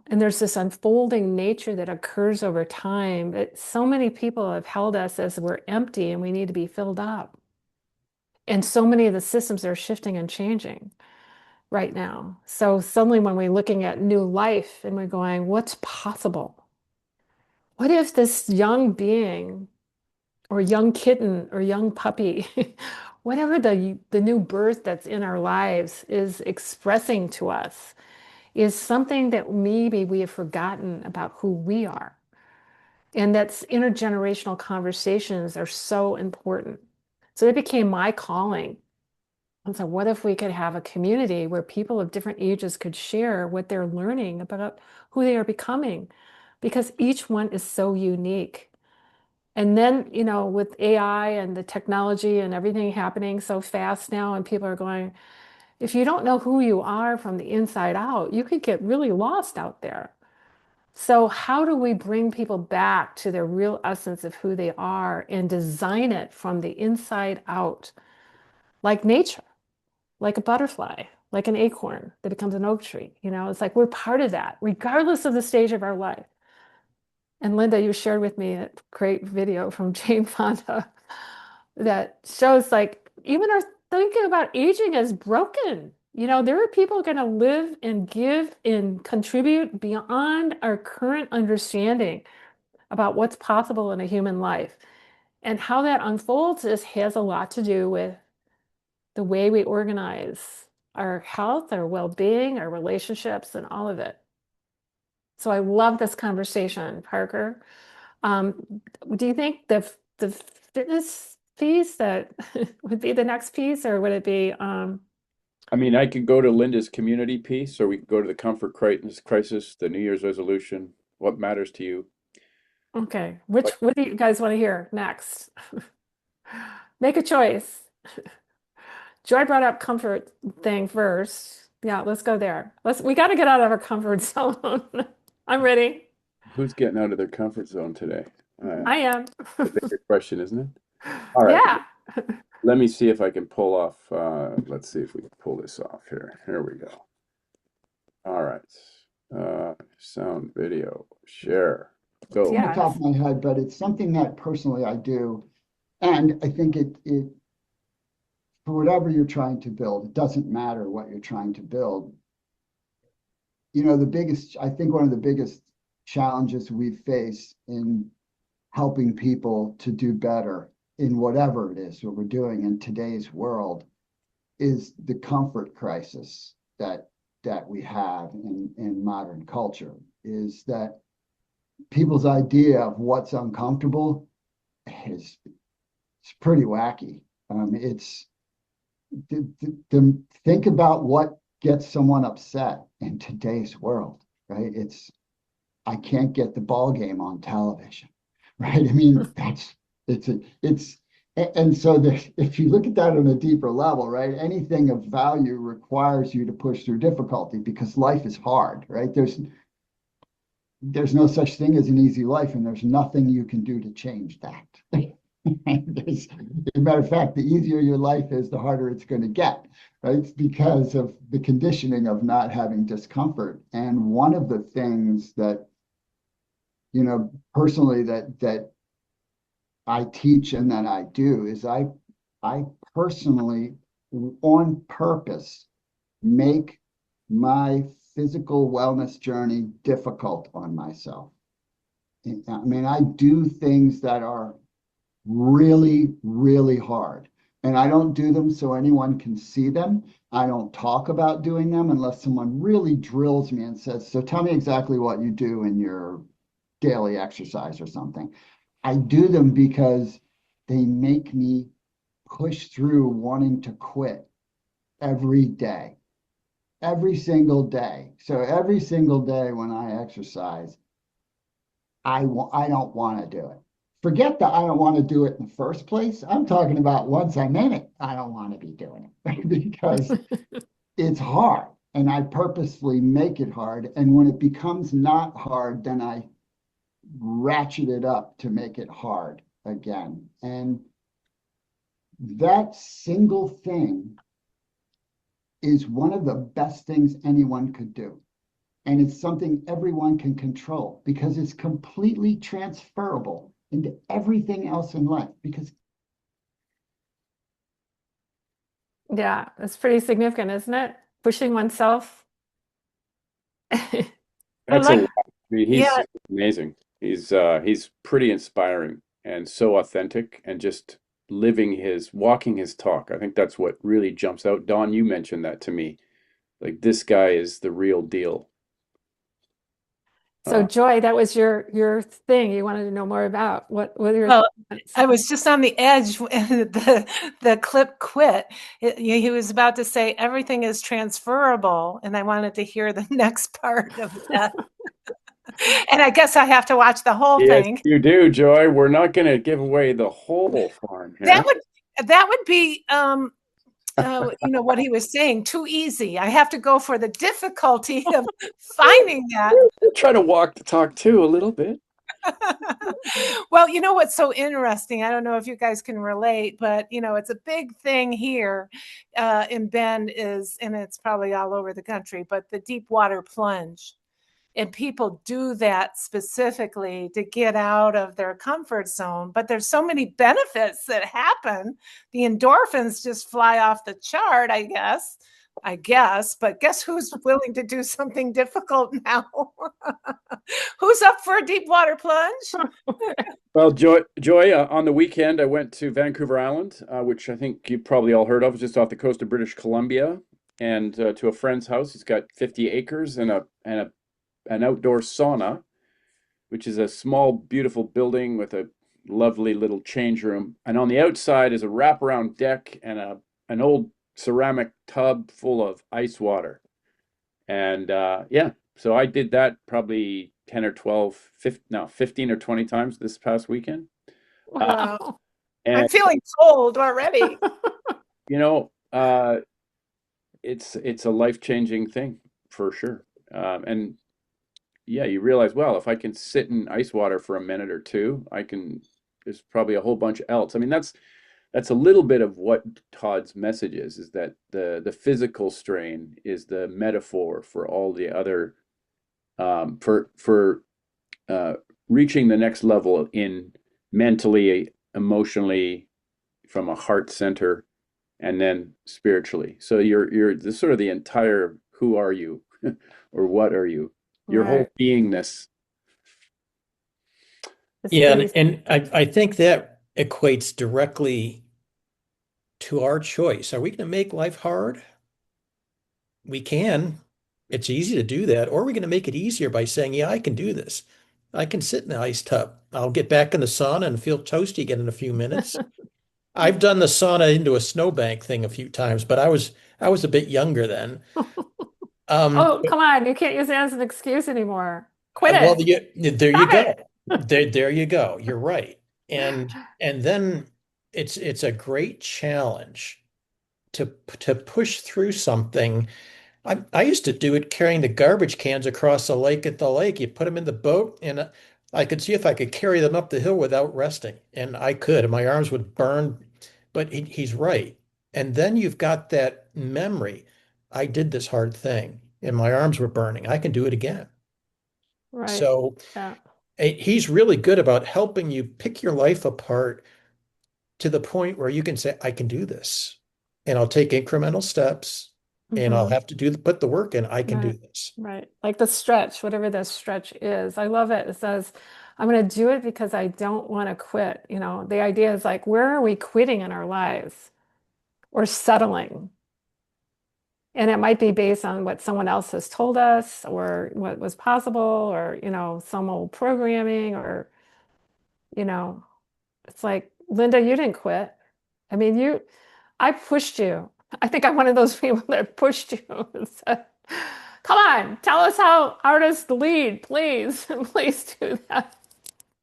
and there's this unfolding nature that occurs over time that so many people have held us as we're empty and we need to be filled up. And so many of the systems are shifting and changing right now. So suddenly when we're looking at new life and we're going, what's possible? What if this young being or young kitten or young puppy whatever the new birth that's in our lives is expressing to us is something that maybe we have forgotten about who we are. And that's intergenerational conversations are so important. So it became my calling. And so, what if we could have a community where people of different ages could share what they're learning about who they are becoming? Because each one is so unique. And then, with AI and the technology and everything happening so fast now, and people are going, if you don't know who you are from the inside out, you could get really lost out there. So, how do we bring people back to their real essence of who they are and design it from the inside out, like nature, like a butterfly, like an acorn that becomes an oak tree? It's like we're part of that, regardless of the stage of our life. And Linda, you shared with me a great video from Jane Fonda that shows like even our thinking about aging is broken. There are people going to live and give and contribute beyond our current understanding about what's possible in a human life. And how that unfolds has a lot to do with the way we organize our health, our well-being, our relationships, and all of it. So I love this conversation, Parker. Do you think the fitness piece that would be the next piece, or would it be I mean, I could go to Linda's community piece, or we could go to the comfort crisis, the New Year's resolution. What matters to you? okay? Like, What do you guys want to hear next? Make a choice. Joy brought up comfort thing first. Yeah, let's go there. We got to get out of our comfort zone. I'm ready. who's getting out of their comfort zone today? I am. The bigger question, isn't it? All right. Yeah. Let me see if I can pull off. Let's see if we can pull this off here. Here we go. All right. Sound, video, share, go. On the top Yes. of my head, but it's something that personally I do. And I think it for whatever you're trying to build, it doesn't matter what you're trying to build. I think one of the biggest challenges we face in helping people to do better in whatever it is what we're doing in today's world is the comfort crisis that we have in modern culture, is that people's idea of what's uncomfortable is it's pretty wacky. It's think about what gets someone upset in today's world, right? I can't get the ball game on television, right? I mean, and so if you look at that on a deeper level, right, anything of value requires you to push through difficulty because life is hard, right? There's no such thing as an easy life, and there's nothing you can do to change that. As a matter of fact, the easier your life is, the harder it's going to get, right? It's because of the conditioning of not having discomfort. And one of the things that, personally that I teach and that I do is I personally, on purpose, make my physical wellness journey difficult on myself. I mean, I do things that are really, really hard. And I don't do them so anyone can see them. I don't talk about doing them unless someone really drills me and says, so tell me exactly what you do in your daily exercise or something. I do them because they make me push through wanting to quit every day, every single day. So every single day when I exercise, I don't want to do it. Forget that I don't want to do it in the first place. I'm talking about once I'm in it, I don't want to be doing it because it's hard. And I purposefully make it hard. And when it becomes not hard, then I ratchet it up to make it hard again. And that single thing is one of the best things anyone could do. And it's something everyone can control because it's completely transferable into everything else in life. Because Yeah, it's pretty significant, isn't it? Pushing oneself. I That's a like, lot. I mean, he's yeah, amazing. He's pretty inspiring and so authentic and just walking his talk. I think that's what really jumps out. Don, you mentioned that to me. Like this guy is the real deal. So Uh, Joy, that was your thing you wanted to know more about. What are your Well, thoughts? I was just on the edge when the clip quit. He was about to say everything is transferable, and I wanted to hear the next part of that. And I guess I have to watch the whole yes, thing. you do, Joy. We're not going to give away the whole farm That here. would be what he was saying, too easy. I have to go for the difficulty of finding that. We'll try to walk the talk too a little bit. Well, you know what's so interesting? I don't know if you guys can relate, but it's a big thing here in Bend and it's probably all over the country, but the deep water plunge. And people do that specifically to get out of their comfort zone. But there's so many benefits that happen. The endorphins just fly off the chart, I guess. But guess who's willing to do something difficult now? Who's up for a deep water plunge? Well, Joy, on the weekend I went to Vancouver Island, which I think you've probably all heard of, just off the coast of British Columbia, and to a friend's house. He's got 50 acres and an outdoor sauna, which is a small, beautiful building with a lovely little change room. And on the outside is a wraparound deck and an old ceramic tub full of ice water. And yeah, so I did that probably 10 or 12, 15, no, 15 or 20 times this past weekend. Wow. I'm And, feeling cold already. you know, it's a life-changing thing for sure. And yeah, you realize, well, if I can sit in ice water for a minute or two, there's probably a whole bunch else. I mean, that's a little bit of what Todd's message is that the physical strain is the metaphor for all the other for uh, reaching the next level in mentally, emotionally, from a heart center, and then spiritually. So you're this sort of the entire who are you or what are you? Your whole Right. beingness. It's Yeah, pretty. and I think that equates directly to our choice. Are we going to make life hard? We can. It's easy to do that. Or are we going to make it easier by saying, yeah, I can do this. I can sit in the ice tub. I'll get back in the sauna and feel toasty again in a few minutes. I've done the sauna into a snowbank thing a few times, but I was a bit younger then. Oh, come on. You can't use it as an excuse anymore. Quit Well, it. there you Stop go. it. There you go. You're right. And then it's a great challenge to push through something. I used to do it carrying the garbage cans across the lake at the lake. You put them in the boat, and I could see if I could carry them up the hill without resting. And I could, and my arms would burn. But he's right. And then you've got that memory. I did this hard thing, and my arms were burning. I can do it again. Right. So Yeah. he's really good about helping you pick your life apart to the point where you can say, I can do this. And I'll take incremental steps and I'll Hmm. have to put the work in. I can do Right. this. Right. Like the stretch, whatever the stretch is. I love it. It says, I'm going to do it because I don't want to quit. The idea is like, where are we quitting in our lives or settling? And it might be based on what someone else has told us or what was possible or, some old programming or, you know, it's like, Linda, you didn't quit. I mean, I pushed you. I think I'm one of those people that pushed you and said, come on, tell us how artists lead, please. Please do that.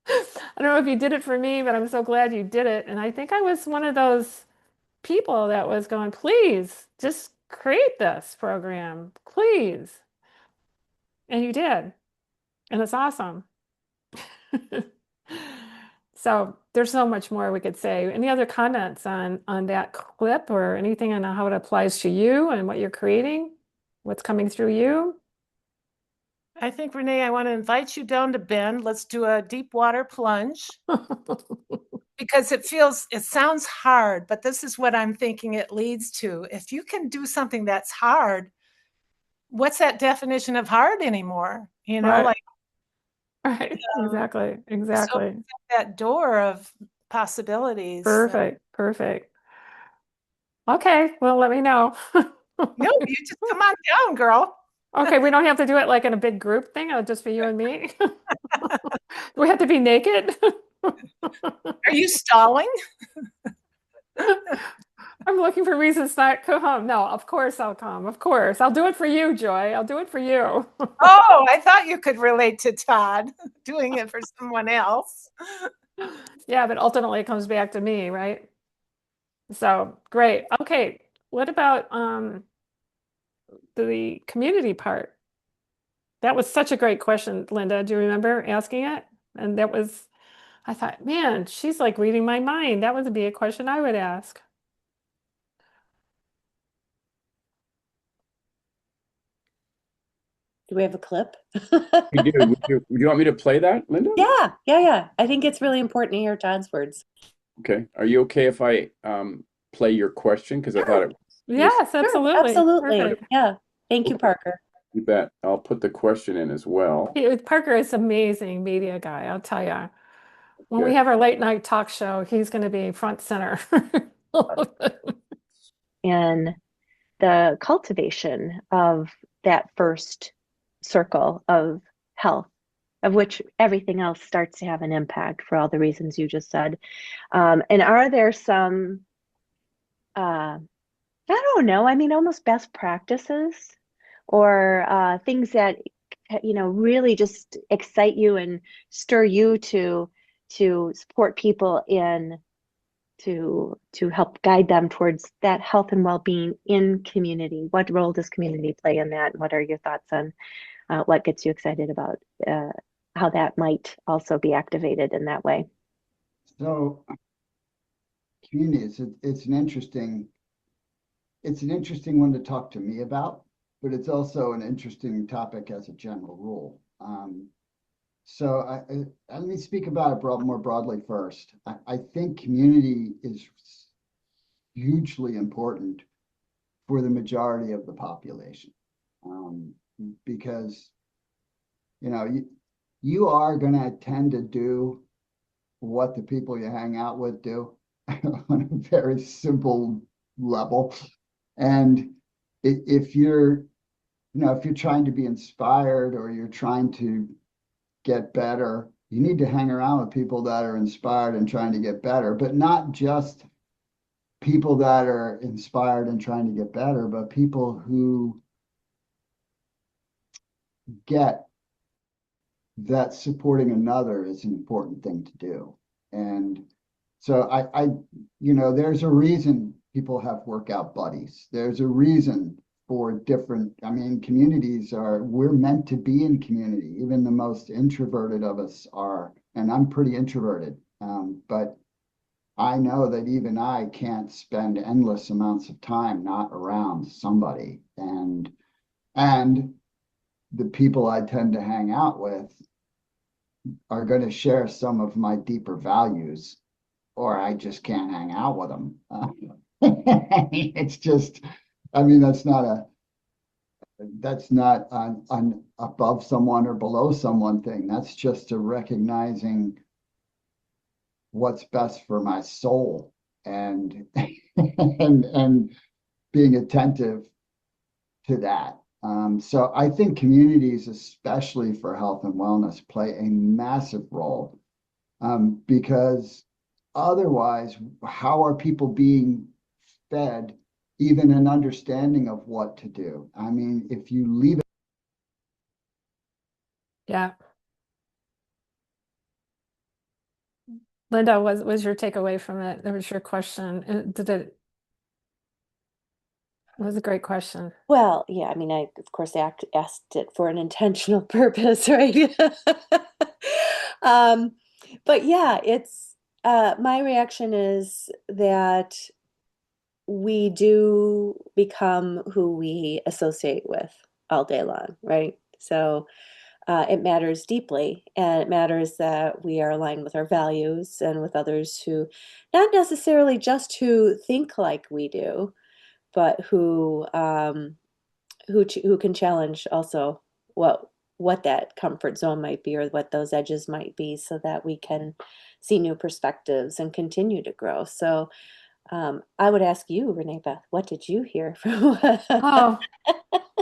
I don't know if you did it for me, but I'm so glad you did it. And I think I was one of those people that was going, please, just create this program, please. And you did. And it's awesome. So there's so much more we could say. Any other comments on that clip or anything on how it applies to you and what you're creating? What's coming through you? I think, Renee, I want to invite you down to Bend. Let's do a deep water plunge because it sounds hard, but this is what I'm thinking it leads to. If you can do something that's hard, what's that definition of hard anymore? Right. Like, Right. Exactly. so Exactly. that door of possibilities. Perfect. Perfect. Okay, well, let me know. No, you just come on down, girl. Okay, we don't have to do it like in a big group thing. It'll just be you and me. Do we have to be naked? Are you stalling? I'm looking for reasons not to come. No, of course I'll come. Of course. I'll do it for you, Joy. I'll do it for you. Oh, I thought you could relate to Todd doing it for someone else. Yeah, but ultimately it comes back to me, right? So great. Okay. What about the community part? That was such a great question, Linda. Do you remember asking it? And that was, I thought, man, she's like reading my mind. That would be a question I would ask. Do we have a clip? We do. Would you want me to play that, Linda? Yeah. I think it's really important to hear Todd's words. Okay. Are you okay if I play your question? Because I thought it was, Yes, absolutely. Absolutely. Perfect. Yeah. Thank you, Parker. you bet. I'll put the question in as well. Parker is amazing media guy, I'll tell you. When we Okay. have our late night talk show, he's going to be front center. And the cultivation of that first circle of health, of which everything else starts to have an impact for all the reasons you just said. And are there some, I don't know, I mean, almost best practices or things that, really just excite you and stir you to support people in to help guide them towards that health and well-being in community? What role does community play in that? What are your thoughts on what gets you excited about how that might also be activated in that way? So community, it's an interesting one to talk to me about, but it's also an interesting topic as a general rule. So let me speak about it more broadly first. I think community is hugely important for the majority of the population, because you are going to tend to do what the people you hang out with do on a very simple level. And if you're trying to be inspired or you're trying to get better, you need to hang around with people that are inspired and trying to get better, but not just people that are inspired and trying to get better, but people who get that supporting another is an important thing to do. And so there's a reason people have workout buddies. There's a reason for different, communities we're meant to be in community. Even the most introverted of us are, and I'm pretty introverted. But I know that even I can't spend endless amounts of time not around somebody. And the people I tend to hang out with are going to share some of my deeper values, or I just can't hang out with them. It's just, that's not an above someone or below someone thing. That's just a recognizing what's best for my soul and and being attentive to that. So I think communities, especially for health and wellness, play a massive role, because otherwise, how are people being fed even an understanding of what to do? I mean, if you leave it. Yeah. Linda, was your takeaway from it? That was your question. It was a great question. Well, yeah, I mean, I of course asked it for an intentional purpose, right? um, but yeah, it's my reaction is that we do become who we associate with all day long, right? So it matters deeply, and it matters that we are aligned with our values and with others who, not necessarily just who think like we do, but who can challenge also what what that comfort zone might be or what those edges might be so that we can see new perspectives and continue to grow. So I would ask you, Renee Beth, what did you hear from? Oh,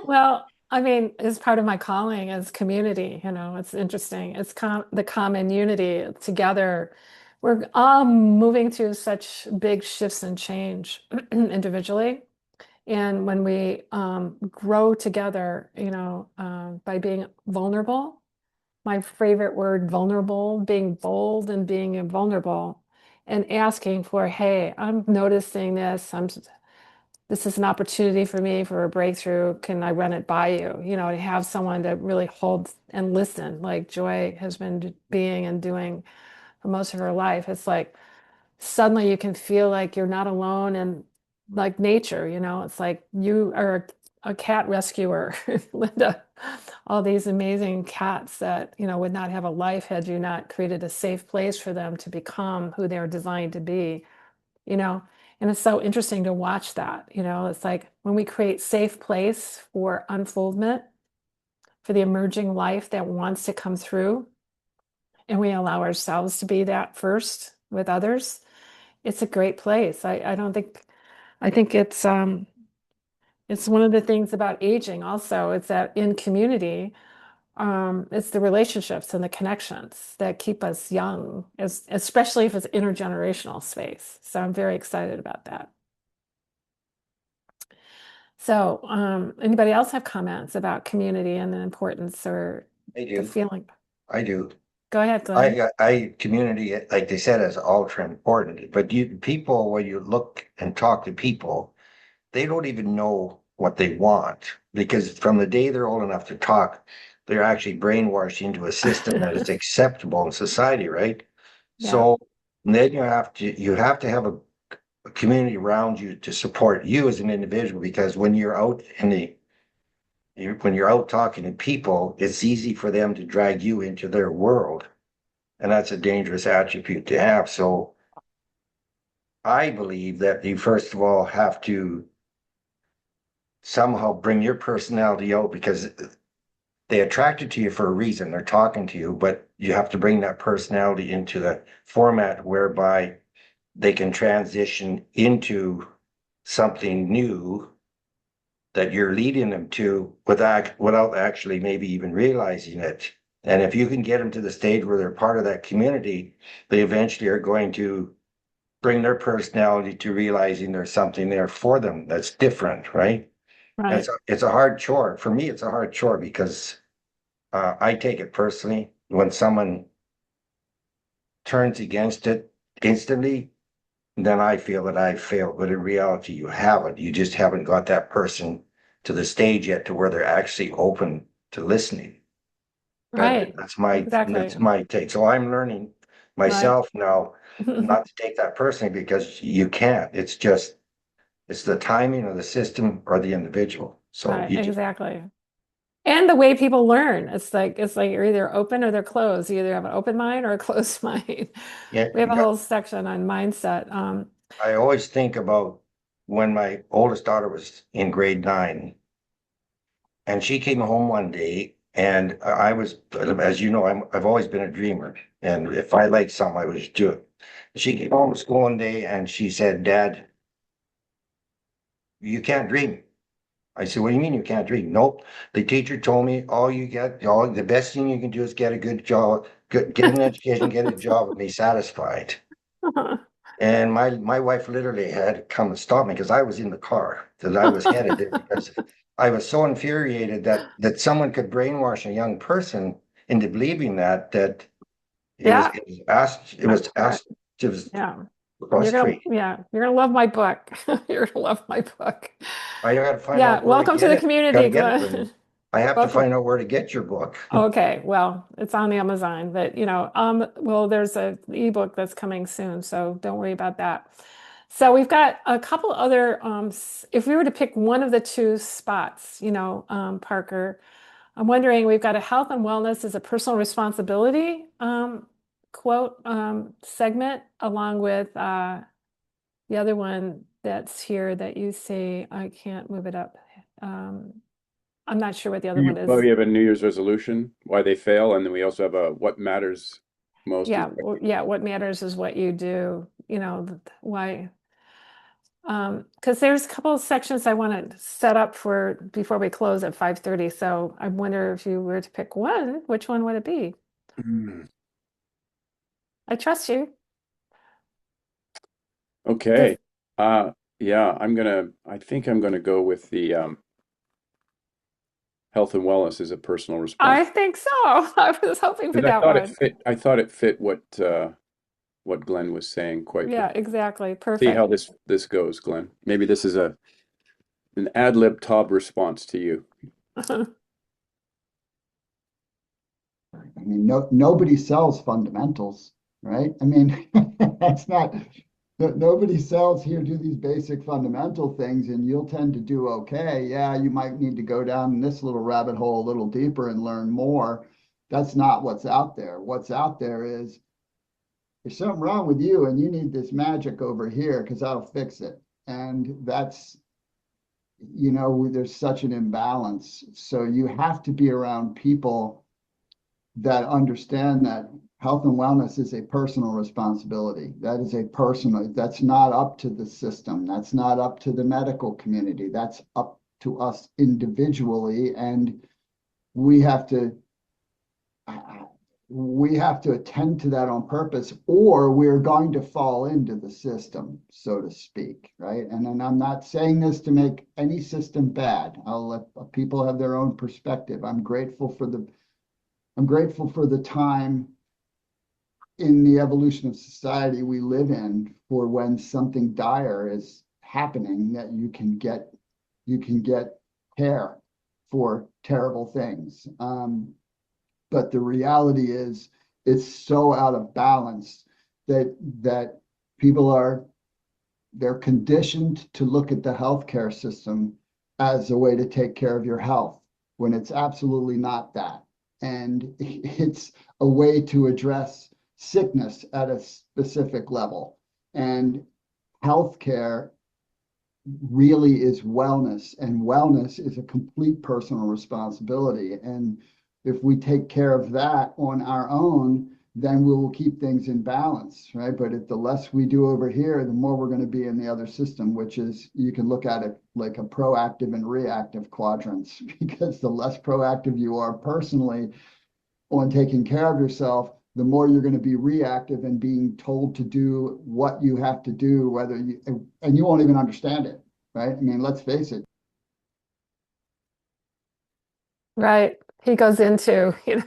well, I mean, as part of my calling as community, it's interesting. It's the common unity together. We're all moving through such big shifts and change individually. And when we grow together, by being vulnerable, my favorite word, vulnerable, being bold and being vulnerable and asking for, hey, I'm noticing this. This is an opportunity for me for a breakthrough. Can I run it by you? To have someone to really hold and listen, like Joy has been being and doing for most of her life. It's like suddenly you can feel like you're not alone and like nature, it's like you are a cat rescuer, Linda. All these amazing cats that, would not have a life had you not created a safe place for them to become who they're designed to be, you know. And it's so interesting to watch that, it's like when we create safe place for unfoldment, for the emerging life that wants to come through, and we allow ourselves to be that first with others, it's a great place. I think it's one of the things about aging also, it's that in community, it's the relationships and the connections that keep us young, especially if it's intergenerational space. So I'm very excited about that. So, anybody else have comments about community and the importance or I the do. feeling? I do. Go ahead, Glenn. Community, like they said, is ultra important. But people, when you look and talk to people, they don't even know what they want because from the day they're old enough to talk, they're actually brainwashed into a system that is acceptable in society, right? Yeah, So then you have to have a community around you to support you as an individual because when you're out when you're out talking to people, it's easy for them to drag you into their world. And that's a dangerous attribute to have. So I believe that you first of all have to somehow bring your personality out because they attracted to you for a reason. They're talking to you, but you have to bring that personality into the format whereby they can transition into something new that you're leading them to without actually maybe even realizing it. And if you can get them to the stage where they're part of that community, they eventually are going to bring their personality to realizing there's something there for them that's different, right? And right. it's a hard chore. For me, it's a hard chore because I take it personally when someone turns against it instantly, then I feel that I failed. But in reality, you haven't. You just haven't got that person to the stage yet to where they're actually open to listening. Right. That's Exactly. my take. So I'm learning Right. myself now not to take that personally because you can't. It's the timing of the system or the individual. So Right. you just Exactly. And the way people learn, it's like you're either open or they're closed. You either have an open mind or a closed mind. yeah, We have you a got whole section on mindset. I always think about when my oldest daughter was in grade 9 and she came home one day and I was, as you know, I've always been a dreamer. And if I like something, I would do it. She came home from school one day and she said, Dad, you can't dream. I said, what do you mean you can't dream? Nope. The teacher told me all the best thing you can do is get a good job, get an education, get a job and be satisfied. And my wife literally had to come and stop me because I was in the car that I was headed there because I was so infuriated that someone could brainwash a young person into believing that Yeah. Right. it was Yeah. frustrating. You're gonna love my book. You're gonna love my book. I got to find Yeah. out where to Welcome to get the it. Got to community, get it, Brittany. Glenn. I have to Welcome. find out where to get your book. Okay, well, it's on Amazon, but well, there's a ebook that's coming soon, so don't worry about that. So we've got a couple other, if we were to pick one of the two spots, Parker, I'm wondering, we've got a health and wellness as a personal responsibility quote segment, along with the other one that's here that you say, I can't move it up. I'm not sure what the other one Well, is. we have a New Year's resolution, why they fail, and then we also have a what matters most is Yeah, yeah, what matters is what you do, why. Because there's a couple of sections I want to set up for before we close at 5:30. So I wonder if you were to pick one, which one would it be? Hmm. I trust you. Okay. Does, Yeah, I think I'm gonna go with the health and wellness is a personal I response. think so. I was hoping for Because that one. I thought it fit what Glenn was saying quite Yeah, exactly. see how Perfect. this goes, Glenn. Maybe this is an ad lib Todd response to you. I mean, nobody sells fundamentals, right? I mean, that's not, nobody sells here, do these basic fundamental things, and you'll tend to do okay. Yeah, you might need to go down this little rabbit hole a little deeper and learn more. That's not what's out there. What's out there is there's something wrong with you, and you need this magic over here because that'll fix it. And that's, there's such an imbalance. So you have to be around people that understand that health and wellness is a personal responsibility. That is a personal, that's not up to the system. That's not up to the medical community. That's up to us individually. And we have to, we have to attend to that on purpose, or we're going to fall into the system, so to speak, right? And then I'm not saying this to make any system bad. I'll let people have their own perspective. I'm grateful for the time in the evolution of society we live in for when something dire is happening that you can get care for terrible things. But the reality is it's so out of balance that people they're conditioned to look at the healthcare system as a way to take care of your health when it's absolutely not that. And it's a way to address sickness at a specific level. And healthcare really is wellness, and wellness is a complete personal responsibility. And if we take care of that on our own, then we will keep things in balance, right? But if the less we do over here, the more we're going to be in the other system, which is you can look at it like a proactive and reactive quadrants, because the less proactive you are personally on taking care of yourself, the more you're going to be reactive and being told to do what you have to do, and you won't even understand it, right? I mean, let's face it. Right. He goes into, you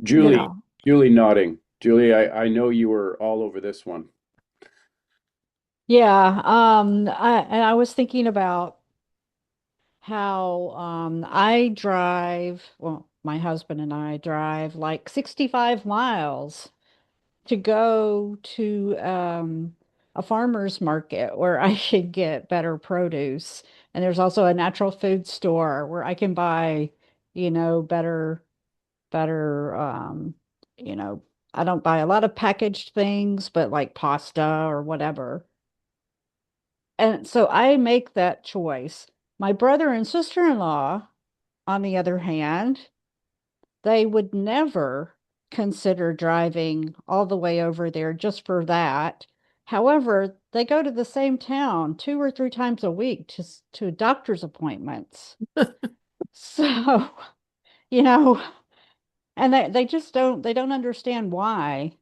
Julie, know, Julie nodding. Julie, I know you were all over this one. Yeah, I was thinking about how I drive, well, my husband and I drive like 65 miles to go to a farmer's market where I can get better produce. And there's also a natural food store where I can buy, better, you know, I don't buy a lot of packaged things, but like pasta or whatever. And so I make that choice. My brother and sister-in-law, on the other hand, they would never consider driving all the way over there just for that. However, they go to the same town 2 or 3 times a week to doctor's appointments. So, you know, and they just don't understand why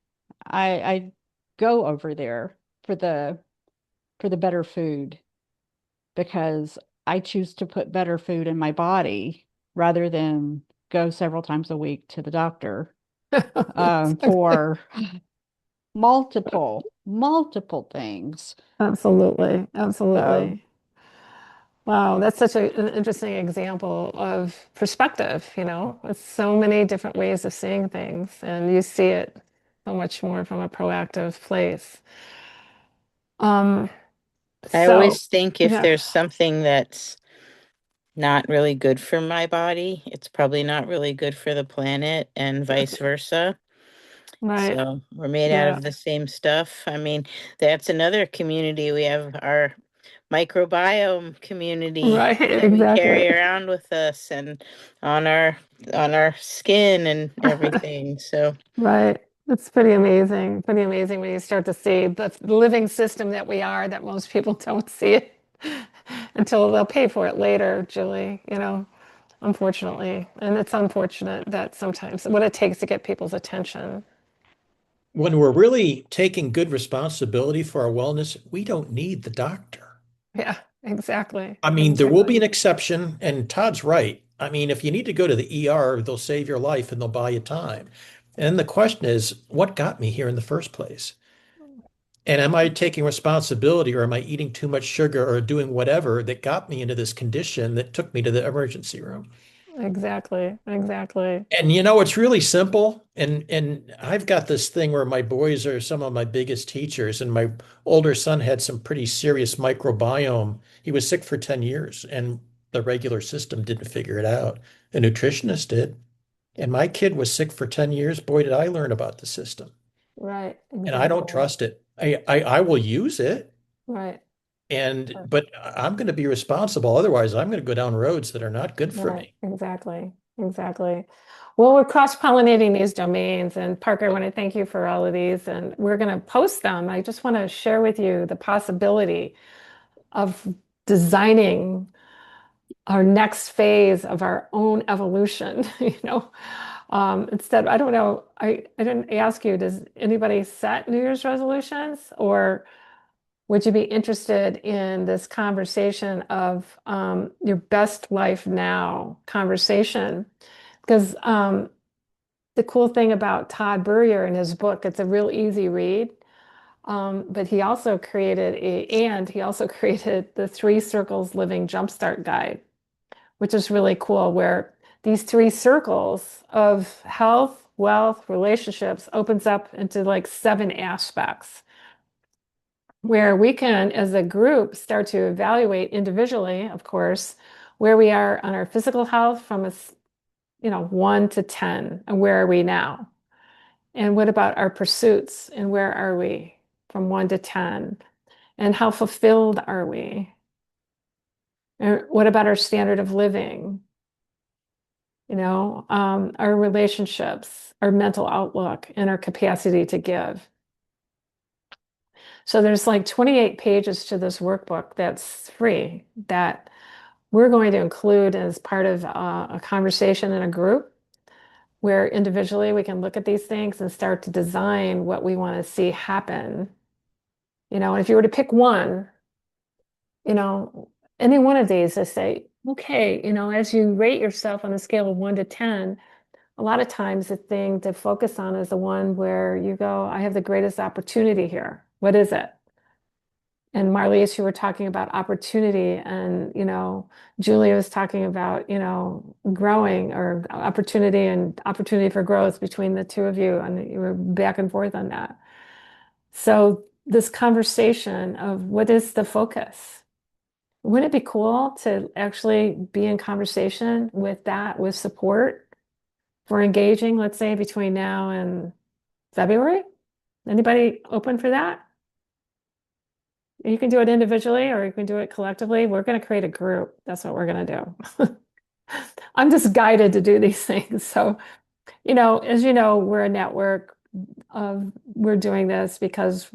I go over there for the better food because I choose to put better food in my body rather than go several times a week to the doctor exactly. for multiple things. Absolutely. So, Absolutely. Wow, that's such an interesting example of perspective, It's so many different ways of seeing things, and you see it so much more from a proactive place. Um, I so always think if yeah, there's something that's not really good for my body, it's probably not really good for the planet and vice versa. right. So we're made out Yeah. of the same stuff. I mean, that's another community. We have our microbiome community Right, that we exactly. carry around with us and on our skin and everything. So Right. It's pretty amazing. Pretty amazing when you start to see the living system that we are, that most people don't see it until they'll pay for it later, Julie, unfortunately. And it's unfortunate that sometimes what it takes to get people's attention. When we're really taking good responsibility for our wellness, we don't need the doctor. Yeah, exactly. I mean, there will be Exactly. an exception, and Todd's right. I mean, if you need to go to the ER, they'll save your life and they'll buy you time. And the question is, what got me here in the first place? And am I taking responsibility or am I eating too much sugar or doing whatever that got me into this condition that took me to the emergency room? Exactly. Exactly. And it's really simple. And I've got this thing where my boys are some of my biggest teachers, and my older son had some pretty serious microbiome. He was sick for 10 years, and the regular system didn't figure it out. A nutritionist did. And my kid was sick for 10 years. Boy, did I learn about the system. Right. And I don't Exactly. trust it. I will use it, Right. but I'm going to be responsible. Otherwise, I'm going to go down roads that are not good for Right, me. exactly, exactly. Well, we're cross-pollinating these domains, and Parker, I want to thank you for all of these, and we're going to post them. I just want to share with you the possibility of designing our next phase of our own evolution, Instead, I don't know, I didn't ask you, does anybody set New Year's resolutions, or would you be interested in this conversation of your best life now conversation? Because the cool thing about Todd Burrier in his book, it's a real easy read. But he also created the Three Circles Living Jumpstart Guide, which is really cool, where these three circles of health, wealth, relationships opens up into like 7 aspects where we can, as a group, start to evaluate individually, of course, where we are on our physical health from 1 to 10, and where are we now? And what about our pursuits, and where are we from 1 to 10? And how fulfilled are we? And what about our standard of living? Our relationships, our mental outlook, and our capacity to give. So there's like 28 pages to this workbook that's free that we're going to include as part of a conversation in a group where individually we can look at these things and start to design what we want to see happen. And if you were to pick one, you know, any one of these, I say, okay, as you rate yourself on a scale of 1 to 10, a lot of times the thing to focus on is the one where you go, I have the greatest opportunity here. What is it? And Marlies, you were talking about opportunity, and Julia was talking about growing, or opportunity and opportunity for growth between the two of you, and you were back and forth on that. So this conversation of what is the focus? Wouldn't it be cool to actually be in conversation with that, with support for engaging, let's say between now and February? Anybody open for that? You can do it individually or you can do it collectively. We're going to create a group. That's what we're going to do. I'm just guided to do these things. So, as you know, we're a network of, we're doing this because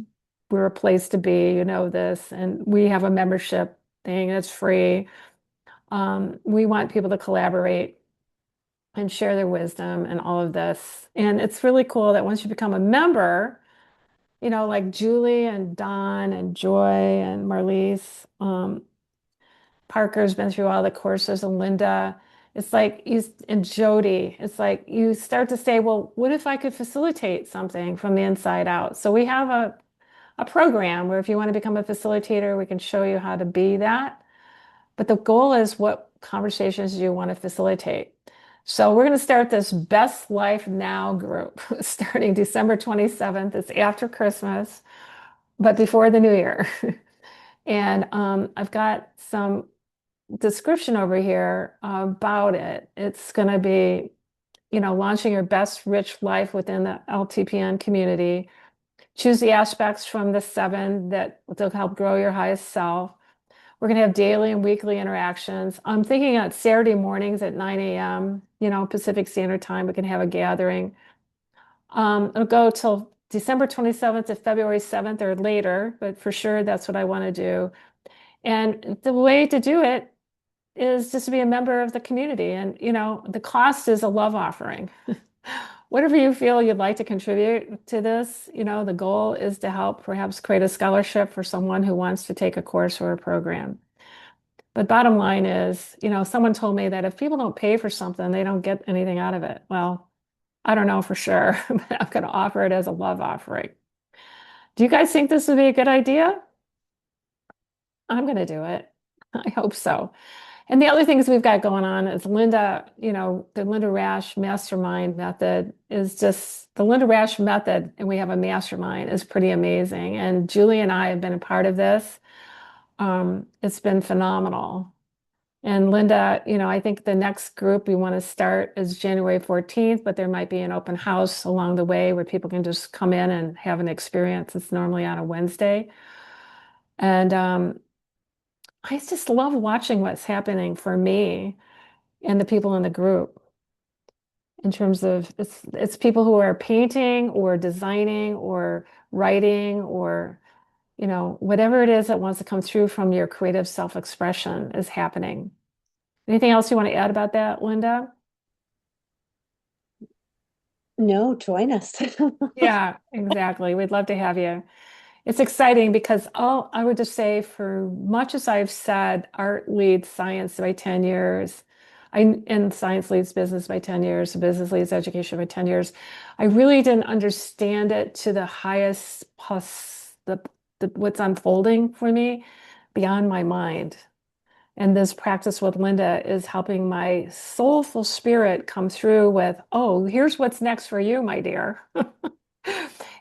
we're a place to be, this, and we have a membership thing that's free. We want people to collaborate and share their wisdom and all of this. And it's really cool that once you become a member, like Julie and Don and Joy and Marlies, Parker's been through all the courses, and Linda. It's like and Jody. It's like you start to say, well, what if I could facilitate something from the inside out? So we have a program where if you want to become a facilitator, we can show you how to be that. But the goal is, what conversations do you want to facilitate? So we're going to start this Best Life Now group starting December 27th. It's after Christmas, but before the new year. And I've got some description over here about it. It's going to be, launching your best rich life within the LTPN community. Choose the aspects from the 7 that will help grow your highest self. We're going to have daily and weekly interactions. I'm thinking on Saturday mornings at 9 a.m., Pacific Standard Time, we can have a gathering. It'll go till December 27th to February 7th or later, but for sure that's what I want to do. And the way to do it is just to be a member of the community. And, the cost is a love offering. Whatever you feel you'd like to contribute to this, the goal is to help perhaps create a scholarship for someone who wants to take a course or a program. But bottom line is, someone told me that if people don't pay for something, they don't get anything out of it. Well, I don't know for sure, but I'm going to offer it as a love offering. Do you guys think this would be a good idea? I'm going to do it. I hope so. And the other things we've got going on is Linda, the Linda Rash mastermind method is just the Linda Rash method, and we have a mastermind is pretty amazing. And Julie and I have been a part of this. It's been phenomenal. And Linda, I think the next group we want to start is January 14th, but there might be an open house along the way where people can just come in and have an experience. It's normally on a Wednesday. And I just love watching what's happening for me and the people in the group in terms of it's people who are painting or designing or writing or whatever it is that wants to come through from your creative self-expression is happening. Anything else you want to add about that, Linda? No, join us. Yeah, exactly. We'd love to have you. It's exciting because I would just say, for much as I've said, art leads science by 10 years, and science leads business by 10 years, business leads education by 10 years. I really didn't understand it to the highest what's unfolding for me beyond my mind. And this practice with Linda is helping my soulful spirit come through with, oh, here's what's next for you, my dear.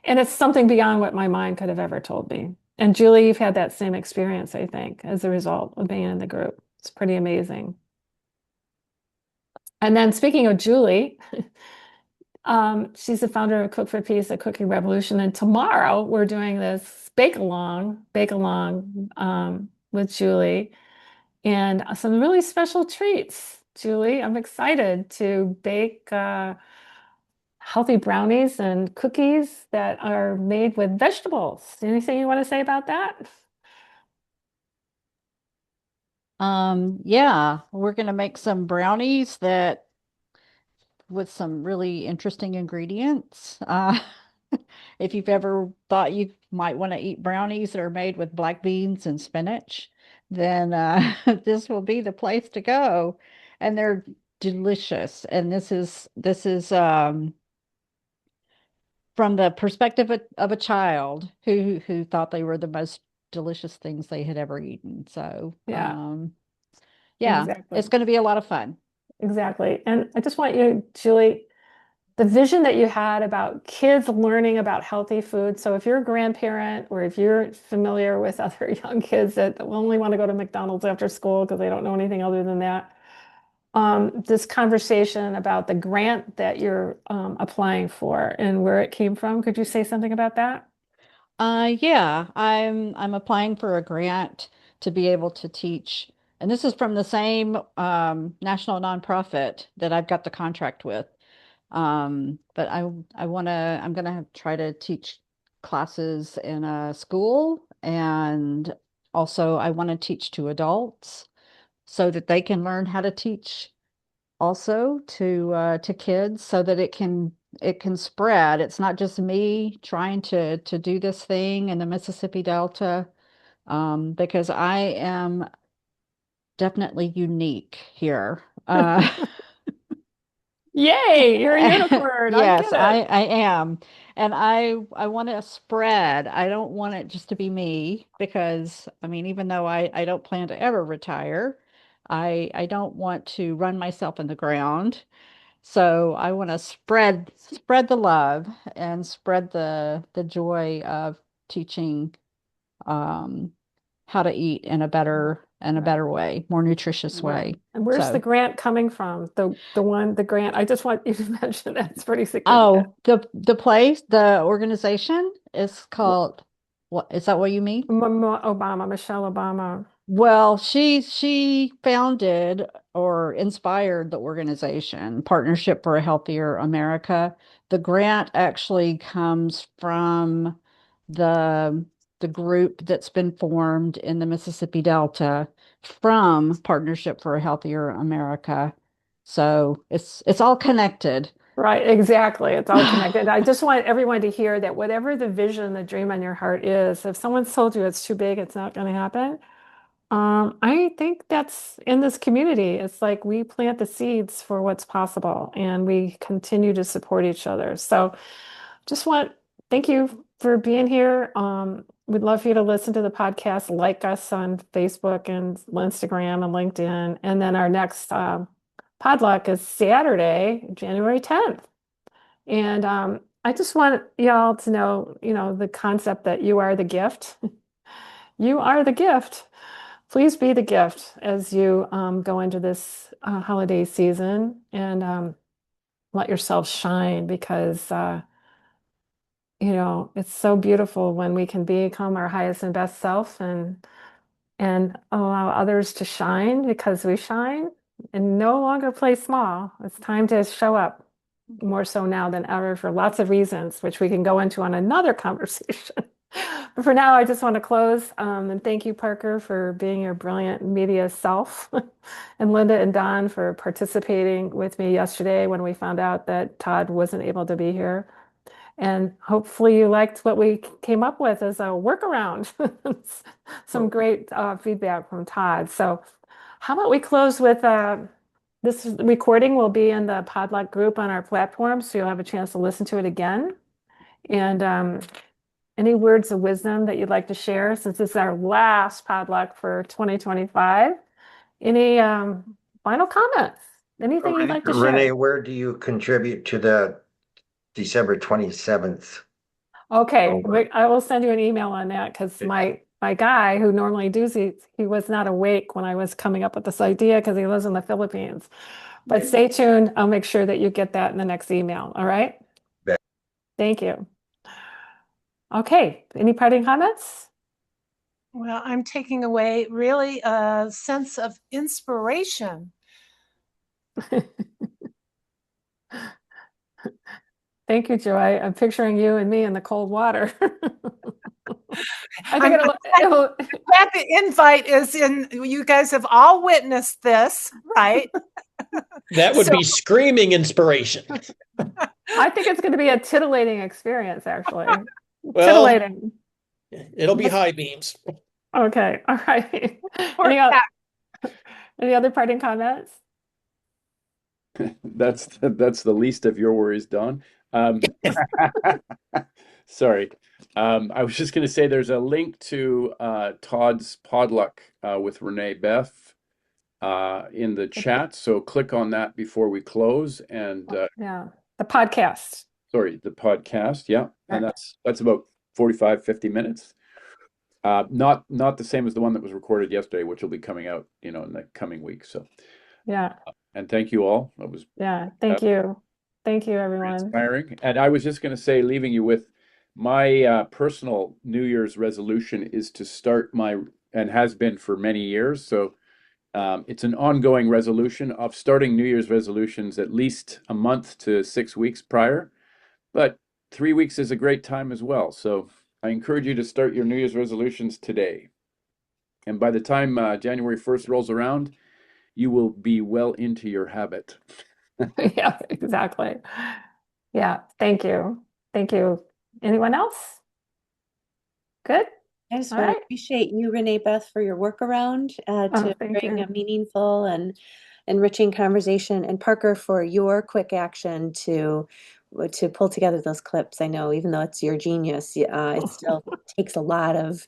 And it's something beyond what my mind could have ever told me. And Julie, you've had that same experience, I think, as a result of being in the group. It's pretty amazing. And then speaking of Julie, she's the founder of Cook for Peace, a cooking revolution. And tomorrow we're doing this bake along with Julie and some really special treats. Julie, I'm excited to bake healthy brownies and cookies that are made with vegetables. Anything you want to say about that? Yeah, we're gonna make some brownies that with some really interesting ingredients. If you've ever thought you might want to eat brownies that are made with black beans and spinach, then this will be the place to go. And they're delicious. And this is from the perspective of a child who thought they were the most delicious things they had ever eaten. So Yeah, yeah, exactly. it's going to be a lot of fun. Exactly. And I just want you, Julie, the vision that you had about kids learning about healthy food. So if you're a grandparent or if you're familiar with other young kids that only want to go to McDonald's after school because they don't know anything other than that, this conversation about the grant that you're applying for and where it came from, could you say something about that? Yeah, I'm applying for a grant to be able to teach, and this is from the same national nonprofit that I've got the contract with. But I'm gonna try to teach classes in a school, and also I want to teach to adults so that they can learn how to teach also to kids so that it can spread. It's not just me trying to do this thing in the Mississippi Delta, because I am definitely unique here. Yay, you're a unicorn. I Yes, get it. I am. And I want to spread. I don't want it just to be me because I mean, even though I don't plan to ever retire, I don't want to run myself in the ground. So I want to spread the love and spread the joy of teaching um how to eat in a Right. better way, more nutritious Right. way. And where's the So, grant coming from? The grant. I just want you to mention that. It's pretty significant. oh, the organization is called What is that what you mean? Obama, Michelle Obama. Well, she founded or inspired the organization, Partnership for a Healthier America. The grant actually comes from the the group that's been formed in the Mississippi Delta from Partnership for a Healthier America. So it's all connected. Right, exactly. It's all connected. I just want everyone to hear that whatever the vision, the dream on your heart is, if someone's told you it's too big, it's not going to happen. I think that's in this community. It's like we plant the seeds for what's possible and we continue to support each other. So just want thank you for being here. We'd love for you to listen to the podcast, like us on Facebook and Instagram and LinkedIn. And then our next Podluck is Saturday, January 10th. And I just want y'all to know, the concept that you are the gift. You are the gift. Please be the gift as you go into this holiday season and let yourself shine because it's so beautiful when we can become our highest and best self and allow others to shine because we shine and no longer play small. It's time to show up more so now than ever for lots of reasons, which we can go into on another conversation. But for now, I just want to close and thank you, Parker, for being your brilliant media self, and Linda and Don for participating with me yesterday when we found out that Todd wasn't able to be here. And hopefully you liked what we came up with as a workaround. Some great feedback from Todd. So how about we close with this recording will be in the Podluck group on our platform, so you'll have a chance to listen to it again. And any words of wisdom that you'd like to share since this is our last Podluck for 2025? Any final comments? Anything you'd like to Renee, share? where do you contribute to the December 27th? Okay, Over. I will send you an email on that because my guy who normally does it, he was not awake when I was coming up with this idea because he lives in the Philippines. But stay tuned. I'll make sure that you get that in the next email. All right. Bet. Thank you. Okay. Any parting comments? Well, I'm taking away really a sense of inspiration. Thank you, Joy. I'm picturing you and me in the cold water. I think I'm glad the invite is in. You guys have all witnessed this, right? That would be screaming inspiration. I think it's going to be a titillating experience, actually. Well, titillating. It'll be high beams. Okay. All right. Any other parting comments? That's the least of your worries, Don. Sorry. I was just going to say there's a link to Todd's Podluck with Renee Beth in the chat. So click on that before we close. And yeah, the podcast. Sorry, the podcast. Yeah. And that's about 45, 50 minutes. Not the same as the one that was recorded yesterday, which will be coming out, in the coming week. So yeah. And thank you all. That was thank you. Thank you, everyone. Inspiring. And I was just going to say, leaving you with my personal New Year's resolution is to start and has been for many years. So it's an ongoing resolution of starting New Year's resolutions at least a month to 6 weeks prior. But 3 weeks is a great time as well. So I encourage you to start your New Year's resolutions today. And by the time January 1st rolls around, you will be well into your habit. Yeah, exactly. Yeah, thank you. Thank you. Anyone else? Good? I just want to appreciate you, Renee Beth, for your workaround to bring a meaningful and enriching conversation, and Parker for your quick action to pull together those clips. I know even though it's your genius, it still takes a lot of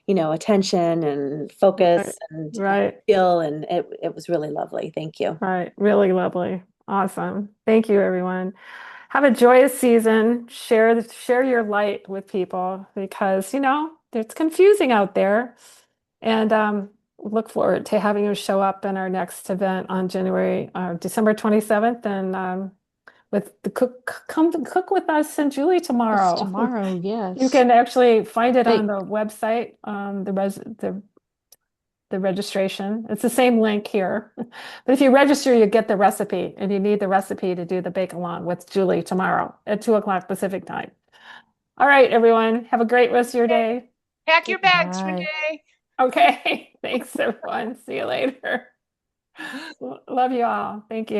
attention and focus and skill, and it was really lovely. Thank you. Right, really lovely. Awesome. Thank you, everyone. Have a joyous season. Share your light with people because it's confusing out there. And look forward to having you show up in our next event on December 27th, and with the cook. Come to cook with us and Julie It's tomorrow. tomorrow, You yes. can actually find it on They, the website, the registration. It's the same link here. But if you register, you get the recipe, and you need the recipe to do the bake along with Julie tomorrow at 2 o'clock Pacific time. All right, everyone. Have a great rest of your day. Pack your bags, Bye. Renee. Okay. Thanks, everyone. See you later. Love you all. Thank you.